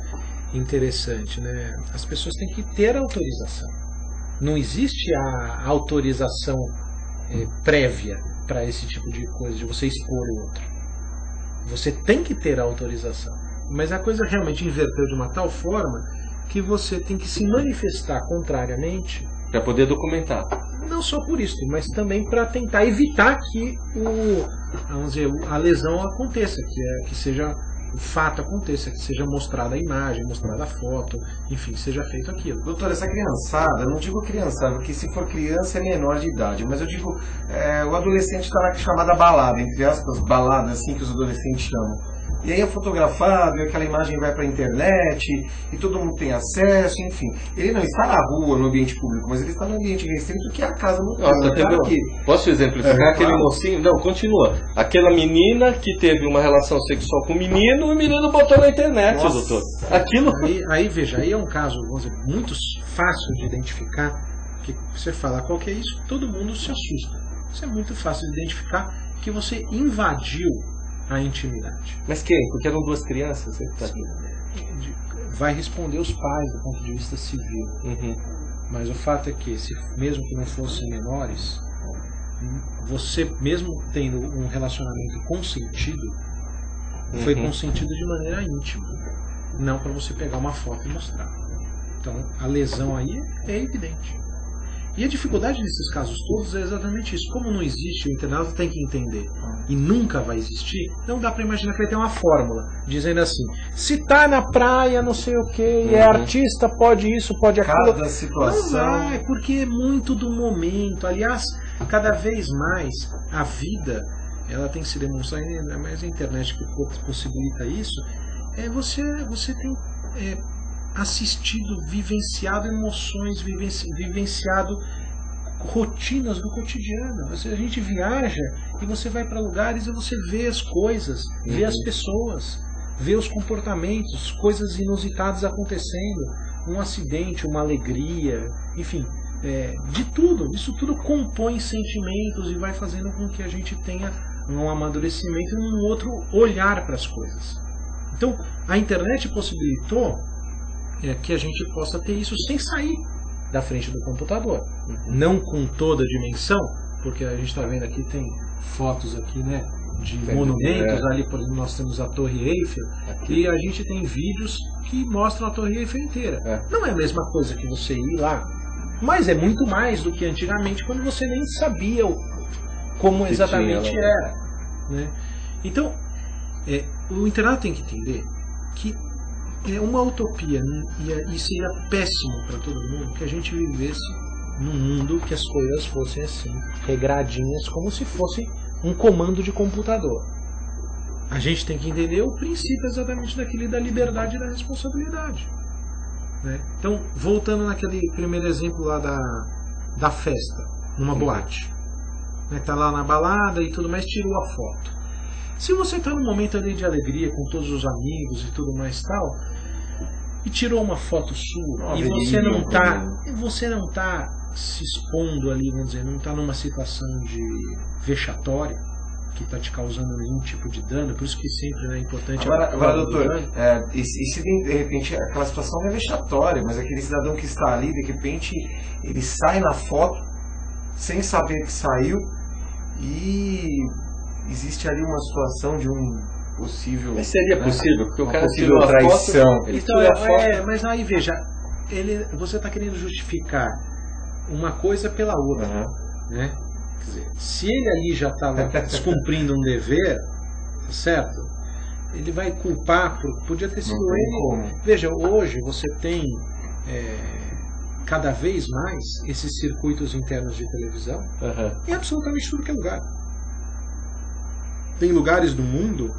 interessante, né? As pessoas têm que ter autorização. Não existe a autorização prévia para esse tipo de coisa, de você expor o outro. Você tem que ter a autorização. Mas a coisa realmente inverteu de uma tal forma que você tem que se manifestar contrariamente para poder documentar. Não só por isso, mas também para tentar evitar que a lesão aconteça, que seja o fato aconteça, que seja mostrada a imagem, mostrada a foto, enfim, seja feito aquilo. Doutor, essa criançada, não digo criançada, porque se for criança é menor de idade, mas eu digo, o adolescente está na chamada balada, entre aspas, balada, assim que os adolescentes chamam. E aí é fotografado, e aquela imagem vai para a internet, e todo mundo tem acesso, enfim. Ele não está na rua, no ambiente público, mas ele está no ambiente restrito, que é a casa no aqui. Posso exemplificar aquele mocinho? Não, continua. Aquela menina que teve uma relação sexual com o menino, e o menino botou na internet, doutor. Aquilo... Aí, veja, aí é um caso, vamos dizer, muito fácil de identificar, que você fala qual que é isso, todo mundo se assusta. Isso é muito fácil de identificar, que você invadiu a intimidade. Mas quem? Porque eram duas crianças? Vai responder os pais do ponto de vista civil. Mas o fato é que, mesmo que não fossem menores, você mesmo tendo um relacionamento consentido, foi consentido de maneira íntima, não para você pegar uma foto e mostrar. Então a lesão aí é evidente. E a dificuldade nesses casos todos é exatamente isso. Como não existe, o internauta tem que entender, e nunca vai existir, não dá para imaginar que ele tem uma fórmula, dizendo assim, se tá na praia, não sei o que, é artista, pode isso, pode aquilo. Cada situação... Não vai, porque é muito do momento. Aliás, cada vez mais, a vida, ela tem que se demonstrar, ainda mais a internet que possibilita isso, você tem... assistido, vivenciado emoções, vivenciado rotinas do cotidiano. A gente viaja e você vai para lugares e você vê as coisas, vê as pessoas, vê os comportamentos, coisas inusitadas acontecendo, um acidente, uma alegria, enfim, de tudo. Isso tudo compõe sentimentos e vai fazendo com que a gente tenha um amadurecimento e um outro olhar para as coisas. Então, a internet possibilitou que a gente possa ter isso sem sair da frente do computador. Não com toda a dimensão, porque a gente está vendo aqui, tem fotos aqui, né, de monumentos. Ali, por exemplo, nós temos a Torre Eiffel, e a gente tem vídeos que mostram a Torre Eiffel inteira. Não é a mesma coisa que você ir lá, mas é muito mais do que antigamente, quando você nem sabia como exatamente era, né? Então, o internauta tem que entender que é uma utopia, e seria péssimo para todo mundo que a gente vivesse num mundo que as coisas fossem assim, regradinhas, como se fosse um comando de computador. A gente tem que entender o princípio exatamente daquele da liberdade e da responsabilidade. Né? Então, voltando naquele primeiro exemplo lá da festa, numa boate. Né? Tá lá na balada e tudo mais, tirou a foto. Se você está num momento ali de alegria com todos os amigos e tudo mais tal, e tirou uma foto sua, e você não tá se expondo ali, vamos dizer, não está numa situação de vexatória, que está te causando nenhum tipo de dano, por isso que sempre é importante... Agora doutor, e se de repente aquela situação não é vexatória, mas aquele cidadão que está ali, de repente, ele sai na foto, sem saber que saiu, e existe ali uma situação de um possível... Mas seria possível, porque o cara tirou a traição. Foto, ele tirou a foto... mas aí veja, você está querendo justificar uma coisa pela outra, né? Quer dizer, se ele ali já estava descumprindo um dever, tá certo? Ele vai culpar, podia ter sido ele. Veja, hoje você tem cada vez mais esses circuitos internos de televisão em absolutamente tudo que é lugar. Tem lugares do mundo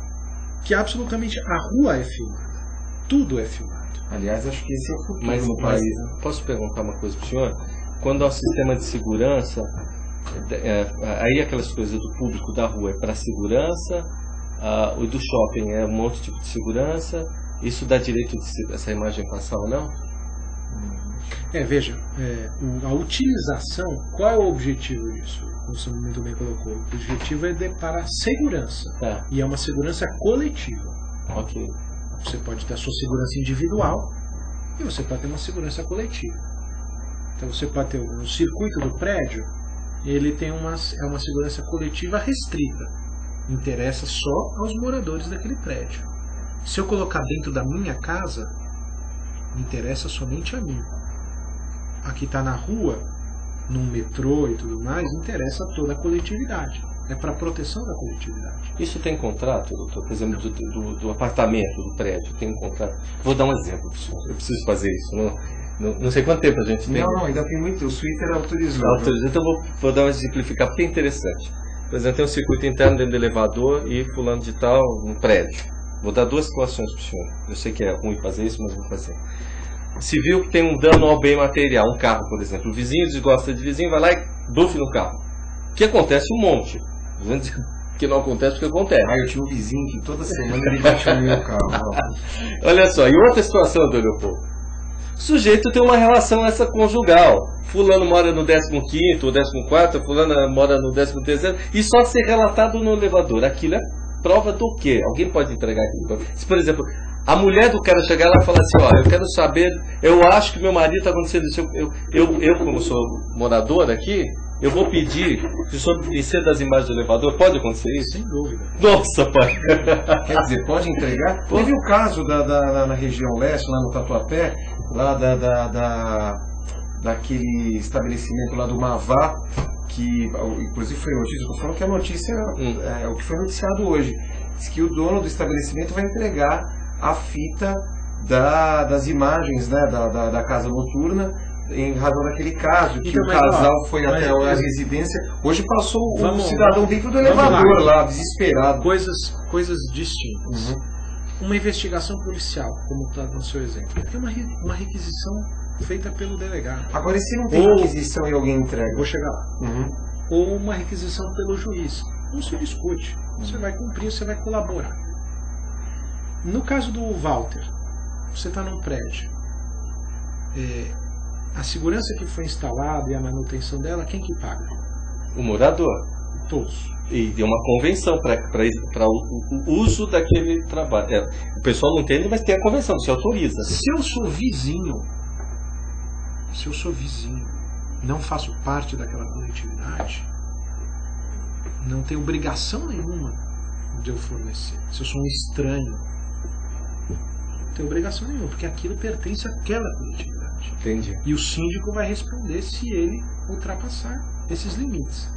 que absolutamente a rua é filmada, tudo é filmado. Aliás, acho que esse é o futuro no país. Posso perguntar uma coisa para o senhor? Quando há um sistema de segurança, aí aquelas coisas do público da rua é para segurança, o do shopping é um outro tipo de segurança, isso dá direito de essa imagem passar ou não? Veja, a utilização, qual é o objetivo disso? Como você muito bem colocou, o objetivo é para segurança, e é uma segurança coletiva. Ok. Você pode ter a sua segurança individual e você pode ter uma segurança coletiva. Então você pode ter o circuito do prédio, ele tem uma segurança coletiva restrita. Interessa só aos moradores daquele prédio. Se eu colocar dentro da minha casa, interessa somente a mim. Aqui está na rua, num metrô e tudo mais, interessa a toda a coletividade. É para a proteção da coletividade. Isso tem contrato, doutor? Por exemplo, do apartamento, do prédio, tem um contrato? Vou dar um exemplo, eu preciso fazer isso. Não sei quanto tempo a gente tem. Não, ainda tem muito. O Twitter autorizou. Então vou dar uma exemplificar, porque é interessante. Por exemplo, tem um circuito interno dentro do elevador e fulano de tal no prédio. Vou dar duas situações para o senhor. Eu sei que é ruim fazer isso, mas vou fazer. Se viu que tem um dano ao bem material, um carro, por exemplo. O vizinho desgosta de vizinho, vai lá e bufe no carro. O que acontece? Um monte. Que não acontece porque acontece. Eu tinha um vizinho que toda semana ele batia no meu carro. Olha só, e outra situação, doutor Leopoldo. O sujeito tem uma relação essa conjugal. Fulano mora no 15º ou 14º, fulano mora no 13º, e só ser relatado no elevador. Aquilo é prova do quê? Alguém pode entregar aquilo? Se, por exemplo, a mulher do cara chegar lá e falar assim, eu quero saber, eu acho que meu marido está acontecendo isso, eu como sou morador aqui, eu vou pedir que o senhor me ceda as imagens do elevador. Pode acontecer isso? Sem dúvida. Nossa, pai. Quer dizer, pode entregar? Teve o caso na região leste, lá no Tatuapé, lá daquele estabelecimento lá do Mavá, que inclusive foi notícia, eu estou falando que a notícia é o que foi noticiado hoje. Diz que o dono do estabelecimento vai entregar a fita das imagens, né, da casa noturna, em razão daquele caso, que então, o casal foi até a residência. Hoje passou um cidadão dentro do elevador lá, desesperado. Coisas distintas. Uma investigação policial, como está no seu exemplo, tem uma requisição feita pelo delegado. Agora, e se não tem requisição e alguém entrega? Vou chegar lá. Ou uma requisição pelo juiz. Não se discute. Você vai cumprir, você vai colaborar. No caso do Walter, você está num prédio. A segurança que foi instalada e a manutenção dela, quem que paga? O morador. Todos. E tem uma convenção para o uso daquele trabalho. O pessoal não entende, mas tem a convenção, você autoriza. Se eu sou vizinho, não faço parte daquela coletividade, não tenho obrigação nenhuma de eu fornecer. Se eu sou um estranho, não tenho obrigação nenhuma, porque aquilo pertence àquela coletividade. Entendi. E o síndico vai responder se ele ultrapassar esses limites.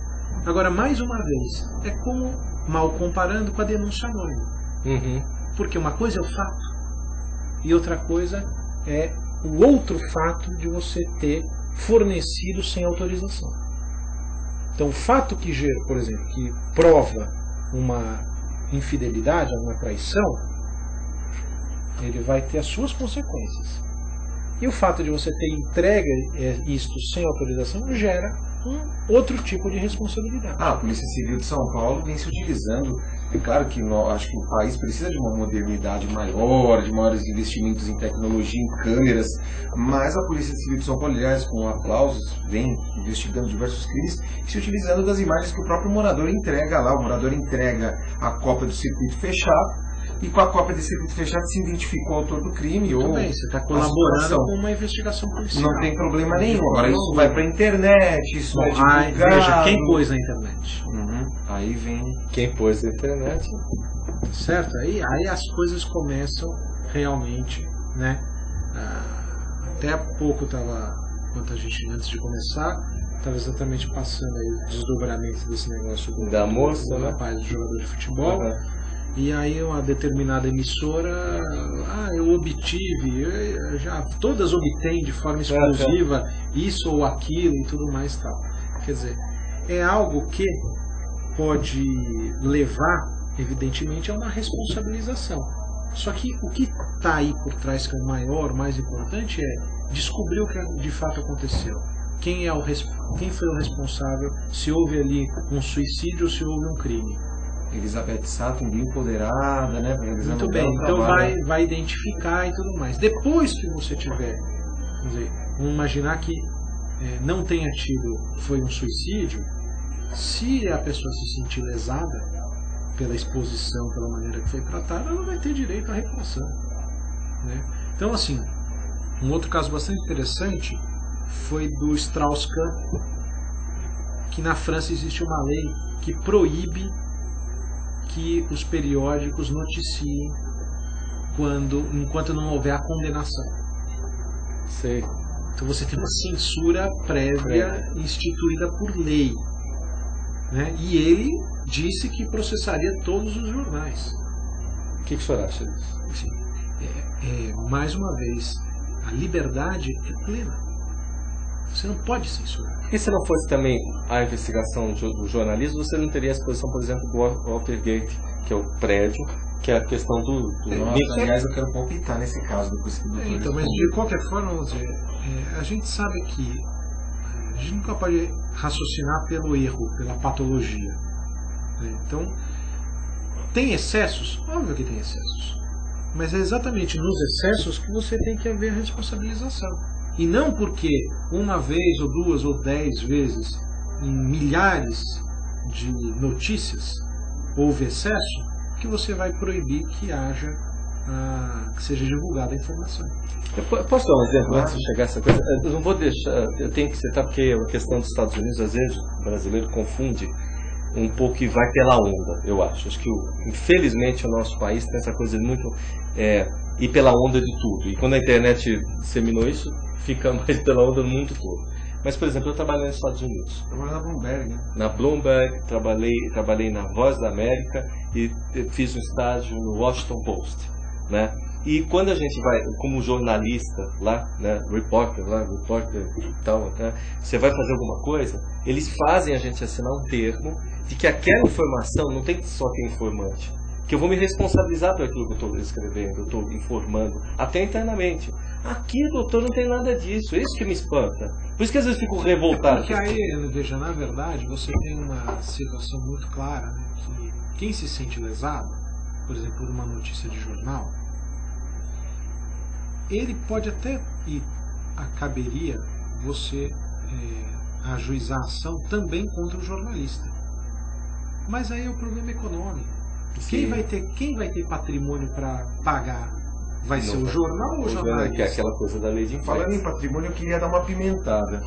Agora, mais uma vez, é como, mal comparando com a denúncia anônima. Porque uma coisa é o fato e outra coisa é o outro fato de você ter fornecido sem autorização. Então, o fato que gera, por exemplo, que prova uma infidelidade, uma traição, ele vai ter as suas consequências. E o fato de você ter entregue isto sem autorização gera um outro tipo de responsabilidade. A Polícia Civil de São Paulo vem se utilizando. É claro que acho que o país precisa de uma modernidade maior, de maiores investimentos em tecnologia, em câmeras, mas a Polícia Civil de São Paulo, aliás, com aplausos, vem investigando diversos crimes, se utilizando das imagens que o próprio morador entrega lá. O morador entrega a cópia do circuito fechado, e com a cópia desse circuito fechado se identificou o autor do crime. Ou bem, você está colaborando com uma investigação policial. Não tem problema nenhum. Agora isso vai para a internet, isso é divulgado. Veja, quem pôs na internet? Aí vem... Quem pôs na internet. Certo? Aí as coisas começam realmente, né? Até há pouco estava, antes de começar, estava exatamente passando aí o desdobramento desse negócio da moça, do rapaz, do jogador de futebol. E aí uma determinada emissora, eu obtive, todas obtêm de forma exclusiva isso ou aquilo e tudo mais tal. Quer dizer, é algo que pode levar, evidentemente, a uma responsabilização. Só que o que está aí por trás, que é o maior, o mais importante, é descobrir o que de fato aconteceu. Quem foi o responsável, se houve ali um suicídio ou se houve um crime. Elizabeth Sato, bem empoderada, né? Muito bem, então vai identificar e tudo mais. Depois que você tiver, vamos dizer, vamos imaginar que não tenha tido, foi um suicídio, se a pessoa se sentir lesada pela exposição, pela maneira que foi tratada, ela vai ter direito à reparação, né? Então, assim, um outro caso bastante interessante foi do Strauss-Kahn, que na França existe uma lei que proíbe que os periódicos noticiem enquanto não houver a condenação. Sei. Então você tem uma censura prévia instituída por lei, né? E ele disse que processaria todos os jornais. O que o senhor acha disso? Assim, mais uma vez, a liberdade é plena. Você não pode censurar. Porque se não fosse também a investigação do jornalismo, você não teria a exposição, por exemplo, do Watergate, que é o prédio, que é a questão do aliás, eu quero palpitar nesse caso. Então, mas de qualquer forma, vamos dizer, a gente sabe que a gente nunca pode raciocinar pelo erro, pela patologia, né? Então, tem excessos? Óbvio que tem excessos. Mas é exatamente nos excessos que você tem que haver a responsabilização. E não porque uma vez, ou duas, ou 10 vezes, em milhares de notícias, houve excesso, que você vai proibir que que seja divulgada a informação. Eu posso dar um exemplo antes de chegar a essa coisa? Eu não vou deixar, eu tenho que citar porque a questão dos Estados Unidos, às vezes, o brasileiro confunde um pouco e vai pela onda, eu acho. Acho que, infelizmente, o nosso país tem essa coisa de muito ir pela onda de tudo. E quando a internet disseminou isso, fica mais pela onda no mundo todo. Mas, por exemplo, eu trabalhei nos Estados Unidos. Trabalhei na Bloomberg, né? Na Bloomberg, trabalhei na Voz da América e fiz um estágio no Washington Post, né? E quando a gente vai, como jornalista lá, né, repórter e tal, né, você vai fazer alguma coisa, eles fazem a gente assinar um termo de que aquela informação não tem só ter informante, que eu vou me responsabilizar por aquilo que eu estou escrevendo, eu estou informando, até internamente. Aqui, doutor, não tem nada disso, é isso que me espanta. Por isso que às vezes fico revoltado. Porque aí, veja, na verdade, você tem uma situação muito clara, né, que quem se sente lesado, por exemplo, por uma notícia de jornal, ele pode até, e caberia você ajuizar a ação também contra o jornalista. Mas aí é o problema econômico. Quem vai ter patrimônio para pagar? Vai ser o jornal ou o jornalista? Que é aquela coisa da lei de imprensa. Falando em patrimônio, eu queria dar uma pimentada.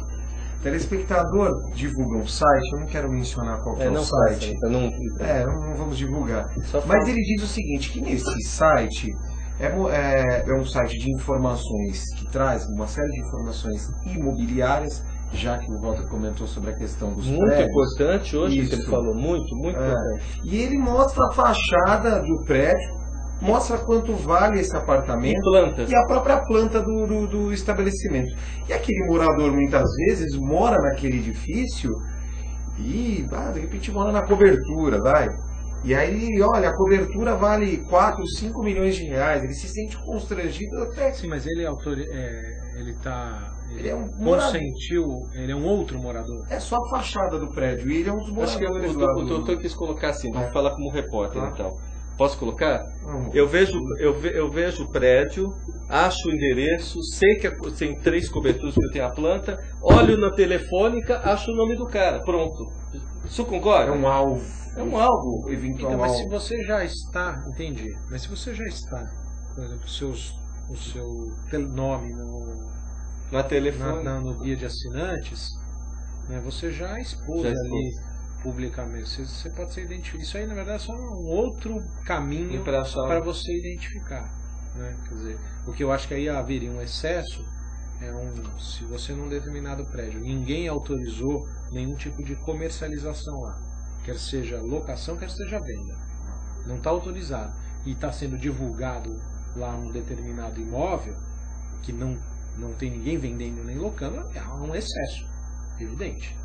Telespectador divulga um site, eu não quero mencionar qual é o site. Não vamos divulgar. Mas ele diz o seguinte, que nesse site é um site de informações que traz uma série de informações imobiliárias, já que o Walter comentou sobre a questão dos prédios. Muito importante hoje, que ele falou, muito importante. E ele mostra a fachada do prédio, mostra quanto vale esse apartamento E plantas. e a própria planta do estabelecimento. E aquele morador, muitas vezes, mora naquele edifício e, de repente, mora na cobertura, vai. E aí, olha, a cobertura vale 4, 5 milhões de reais. Ele se sente constrangido até... Sim, mas ele Ele é um morador. consentiu, ele é um outro morador. É só a fachada do prédio. E ele é um dos Acho que moradores o lá. doutor quis colocar assim, vamos falar como repórter, Tá. então. Posso colocar? Vamos. Eu vejo o prédio, acho o endereço, sei que tem 3 coberturas que eu tenho a planta, olho na telefônica, acho o nome do cara. Pronto. Isso concorda? É um alvo. É um alvo. Eventual Então, mas alvo. se você já está, entendi, mas se você já está, por exemplo, o seu nome Na telefone. no guia de assinantes, né, você já expôs Já ali publicamente. Você pode ser identificado. Isso aí, na verdade, é só um outro caminho Pra achar- para você identificar. Né? Quer dizer, o que eu acho que aí haveria um excesso se você num determinado prédio ninguém autorizou nenhum tipo de comercialização lá, quer seja locação, quer seja venda, não está autorizado e está sendo divulgado lá um determinado imóvel que não tem ninguém vendendo nem locando, há um excesso evidente.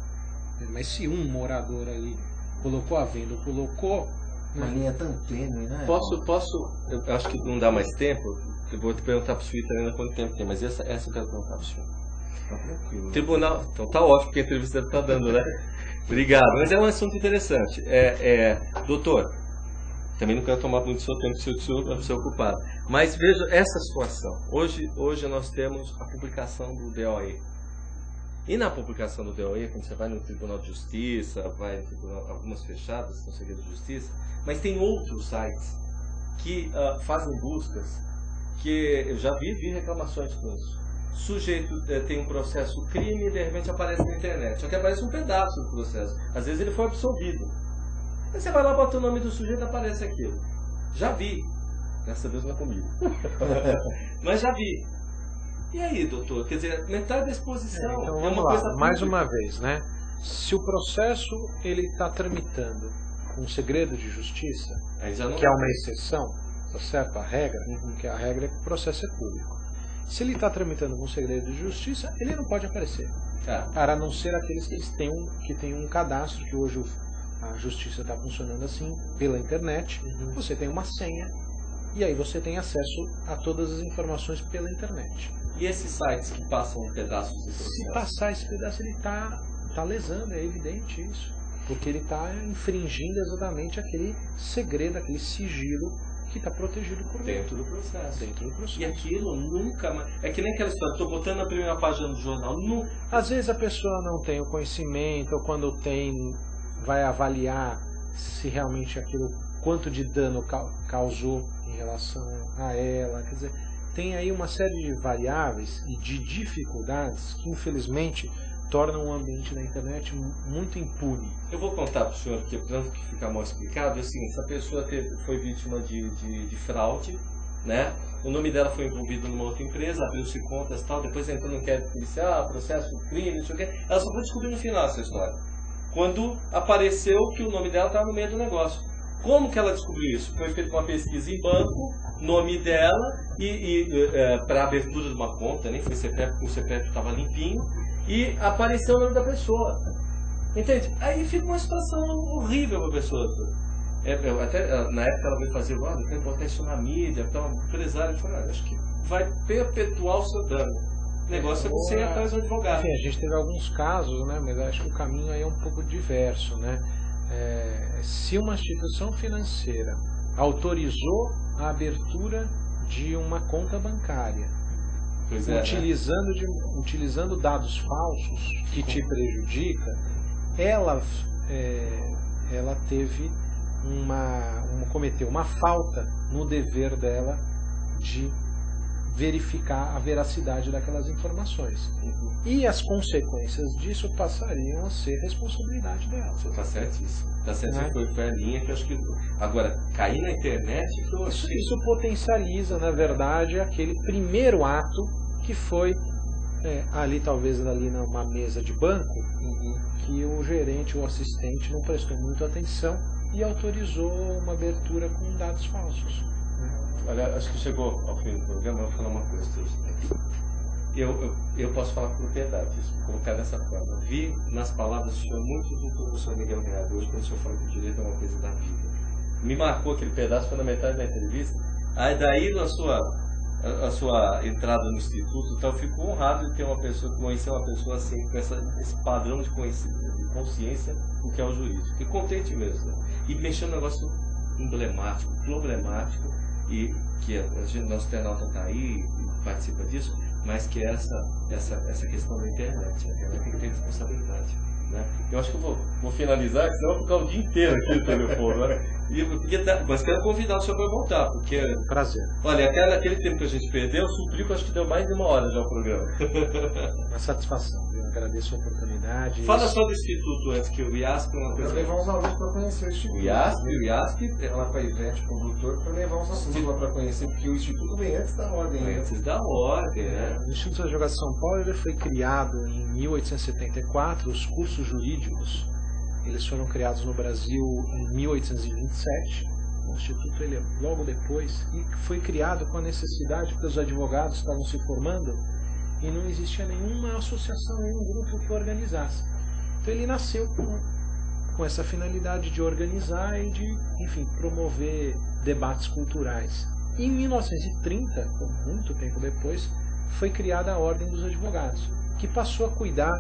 Mas se um morador ali colocou a venda, colocou, Uma linha tão tênue, né? Eu acho que não dá mais tempo. Eu vou te perguntar para o senhor italiano quanto tempo tem, mas essa eu quero perguntar para o senhor. Tá tranquilo. Tribunal, então tá ótimo que a entrevista deve estar dando, né? Obrigado, mas é um assunto interessante. Doutor, também não quero tomar muito do seu tempo, se o senhor vai se ocupar. Mas veja essa situação. Hoje nós temos a publicação do DOE. E na publicação do DOE, quando você vai no Tribunal de Justiça, vai no tribunal, algumas fechadas, no Segredo de Justiça, mas tem outros sites que fazem buscas que eu já vi reclamações com isso. O sujeito tem um processo crime e de repente aparece na internet. Só que aparece um pedaço do processo. Às vezes ele foi absolvido. Aí você vai lá, bota o nome do sujeito e aparece aquilo. Já vi. Dessa vez não é comigo. Mas já vi. E aí, doutor? Quer dizer, metade da exposição então, é vamos uma lá, coisa mais pública. uma vez, né? Se o processo ele está tramitando com segredo de justiça, Aí já não que é uma exceção, tá certo? A regra, que a regra é que o processo é público. Se ele está tramitando com segredo de justiça, ele não pode aparecer, a não ser aqueles que têm um cadastro, que hoje a justiça está funcionando assim, pela internet. Você tem uma senha e aí você tem acesso a todas as informações pela internet. E esses sites que passam pedaços do processo? Se passar esse pedaço, ele está lesando, é evidente isso. Porque ele está infringindo exatamente aquele segredo, aquele sigilo que está protegido por lei. Dentro do processo. Dentro do processo. E aquilo nunca mais... É que nem aquela história, estou botando na primeira página do jornal. Às vezes a pessoa não tem o conhecimento, ou quando tem, vai avaliar se realmente aquilo, quanto de dano causou em relação a ela. Quer dizer, tem aí uma série de variáveis e de dificuldades que, infelizmente, tornam o ambiente da internet muito impune. Eu vou contar para o senhor, porque para que ficar mal explicado, assim, essa pessoa foi vítima de fraude, né? O nome dela foi envolvido numa outra empresa, abriu-se contas e tal, depois entrou no inquérito policial, processo, crime, não sei o quê. Ela só foi descobrir no final essa história. Quando apareceu que o nome dela estava no meio do negócio. Como que ela descobriu isso? Foi feita uma pesquisa em banco, nome dela, para abertura de uma conta, nem foi CPF, porque o CPF estava limpinho, e apareceu o nome da pessoa. Entende? Aí fica uma situação horrível para a pessoa. Até na época ela veio fazer, eu quero botar isso na mídia, então o empresário falou, acho que vai perpetuar o seu dano. O negócio é você ir atrás do advogado. Enfim, a gente teve alguns casos, né, mas acho que o caminho aí é um pouco diverso, né? Se uma instituição financeira autorizou a abertura de uma conta bancária, utilizando dados falsos que te prejudica, ela teve cometeu uma falta no dever dela de verificar a veracidade daquelas informações. E as consequências disso passariam a ser responsabilidade dela. Você está certíssimo. Está certo, foi a linha que eu acho que... Agora, cair na internet... Isso potencializa, na verdade, aquele primeiro ato que foi talvez numa mesa de banco, que o gerente ou assistente não prestou muita atenção e autorizou uma abertura com dados falsos. Olha, acho que chegou ao fim do programa, eu vou falar uma coisa para você. Eu posso falar com propriedade, isso, colocar dessa forma. Vi nas palavras do senhor muito do professor Miguel Reale hoje, quando o senhor fala que o direito é uma coisa da vida. Me marcou aquele pedaço, foi na metade da entrevista. Aí daí, a sua entrada no instituto, então eu fico honrado de ter uma pessoa, conhecer uma pessoa assim, com esse padrão de consciência do que é o jurídico. Fiquei contente mesmo. Né? E mexendo num negócio emblemático, problemático, e que nosso internauta está aí e participa disso, mas que é essa questão da internet. A internet tem que ter responsabilidade. Né? Eu acho que eu vou finalizar, senão eu vou ficar o dia inteiro aqui no telefone. Né? Mas quero convidar o senhor para voltar, porque... Prazer. Olha, aquele tempo que a gente perdeu, suplico, acho que deu mais de 1 hora já o programa. Uma satisfação, eu agradeço a oportunidade. Fala só do Instituto antes, que o IASP é uma coisa... Para levar uns alunos para conhecer o Instituto. O IASP lá com a Ivete, com o doutor, para levar uns alunos lá para conhecer, porque o Instituto vem antes da ordem. Vem antes da ordem, né? O Instituto de Advogados de São Paulo ele foi criado em 1874, os cursos jurídicos eles foram criados no Brasil em 1827. O Instituto ele é logo depois e foi criado com a necessidade porque os advogados estavam se formando e não existia nenhuma associação, nenhum grupo que organizasse. Então ele nasceu com essa finalidade de organizar e de, enfim, promover debates culturais. E em 1930, muito tempo depois, foi criada a Ordem dos Advogados, que passou a cuidar,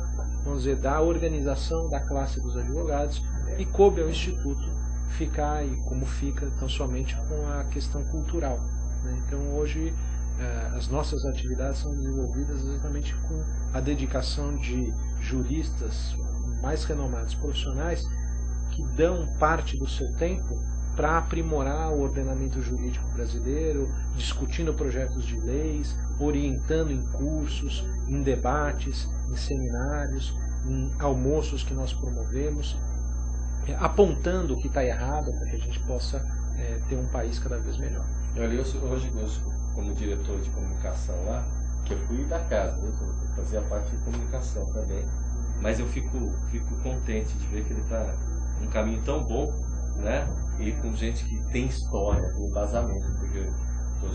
vamos dizer, da organização da classe dos advogados e coube ao Instituto ficar, e como fica, tão somente com a questão cultural. Né? Então hoje as nossas atividades são desenvolvidas exatamente com a dedicação de juristas mais renomados profissionais que dão parte do seu tempo para aprimorar o ordenamento jurídico brasileiro, discutindo projetos de leis, orientando em cursos, em debates, em seminários, em almoços que nós promovemos, apontando o que está errado para que a gente possa ter um país cada vez melhor. Hoje, como diretor de comunicação lá, que eu fui da casa, eu fazia parte de comunicação também, mas eu fico contente de ver que ele está num caminho tão bom, né? E com gente que tem história, tem embasamento, porque o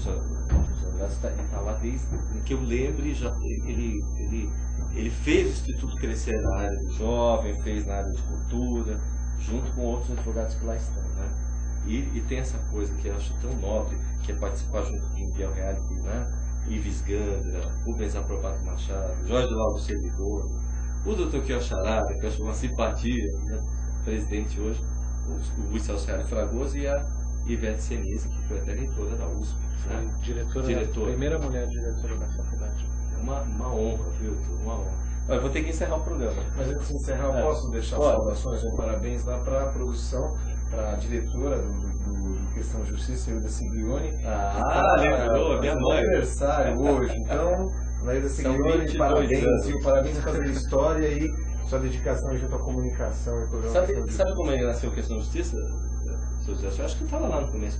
Andrés está lá desde que eu lembro, ele fez o Instituto crescer na área do jovem, fez na área de cultura, junto com outros advogados que lá estão, né? E tem essa coisa que eu acho tão nobre, que é participar junto com o Miguel Reale, né? Ives Gandra, Rubens Aprovato Machado, Jorge Laudo Servidor, o Dr. Kiel Charada, que eu acho uma simpatia, né? Presidente hoje, o Luiz Celso Reale Fragoso, e a Ivete Senise, que foi até reitora da USP. Né? Diretora. Primeira mulher diretora da faculdade. É uma honra, viu? Uma honra. Eu vou ter que encerrar o programa. Mas antes de encerrar, eu posso deixar saudações e parabéns lá para a produção, para a diretora do Questão de Justiça, Hilda Siglione. Lembrou, minha mãe. Aniversário hoje, então, Hilda Siglione, parabéns, viu? Parabéns por fazer história e sua dedicação junto à comunicação e programação. Sabe como ele nasceu Questão de Justiça? Eu acho que estava lá no começo.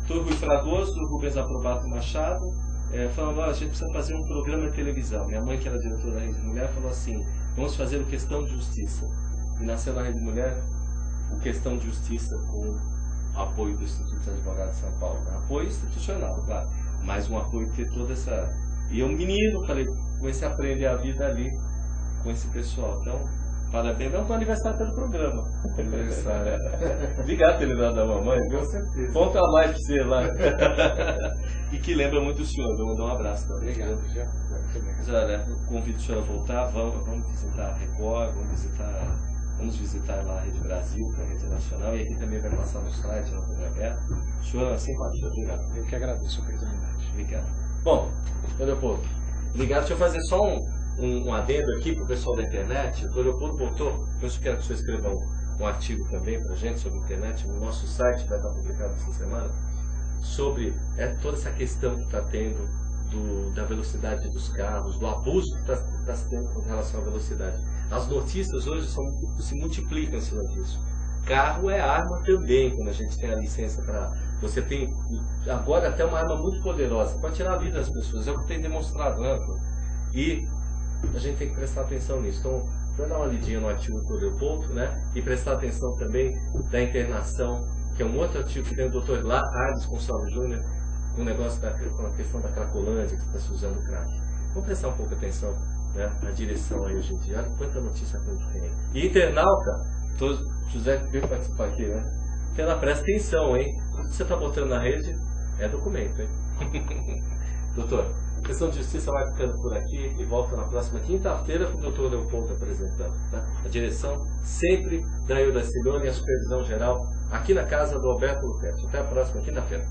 Dr. Rui Fragoso, Rubens Aprovato Machado, falando, a gente precisa fazer um programa de televisão. Minha mãe, que era diretora da Rede Mulher, falou assim, vamos fazer o Questão de Justiça. E nasceu na Rede Mulher o Questão de Justiça com apoio do Instituto de Advogados de São Paulo. Né? Apoio institucional, claro, mas um apoio que ter toda essa... E eu, menino, comecei a aprender a vida ali com esse pessoal. Então, parabéns. É um aniversário pelo programa. Aniversário. Obrigado por ter lembrado da mamãe. Com certeza. Ponto a mais pra você lá. E que lembra muito o senhor. Vou dar um abraço também. Obrigado. Mas olha, convido o senhor a voltar. Vamos visitar a Record, vamos visitar lá a Rede Brasil, que é a Rede Nacional, e aqui também vai passar no site, na TV aberta. O senhor é uma simpatia. Obrigado. Eu que agradeço a oportunidade. Obrigado. Bom, Leopoldo, obrigado. Deixa eu fazer só um adendo aqui para o pessoal da internet. O Leopoldo botou, eu quero que o senhor escreva um artigo também para a gente sobre a internet, no nosso site, vai estar publicado essa semana, sobre toda essa questão que está tendo da velocidade dos carros, do abuso que está tendo com relação à velocidade. As notícias hoje se multiplicam em cima disso. Carro é arma também, quando a gente tem a licença para... Você tem agora até uma arma muito poderosa para tirar a vida das pessoas, é o que tem demonstrado, né? E a gente tem que prestar atenção nisso. Então, vou dar uma lidinha no artigo do Leopoldo, né? E prestar atenção também da internação, que é um outro artigo que tem o Dr. Arles Gonçalves Júnior, um negócio com a questão da Cracolândia, que está se usando crack. Vamos prestar um pouco de atenção, né, na direção aí hoje em dia. Olha quanta notícia que a gente tem. E internauta, José veio participar aqui, né? Internauta, presta atenção, hein? Tudo que você está botando na rede é documento, hein? Doutor, a questão de justiça vai ficando por aqui e volta na próxima quinta-feira com o doutor Leopoldo apresentando, tá? A direção sempre da Hilda Silone e a supervisão geral aqui na casa do Alberto Lucchesi. Até a próxima quinta-feira.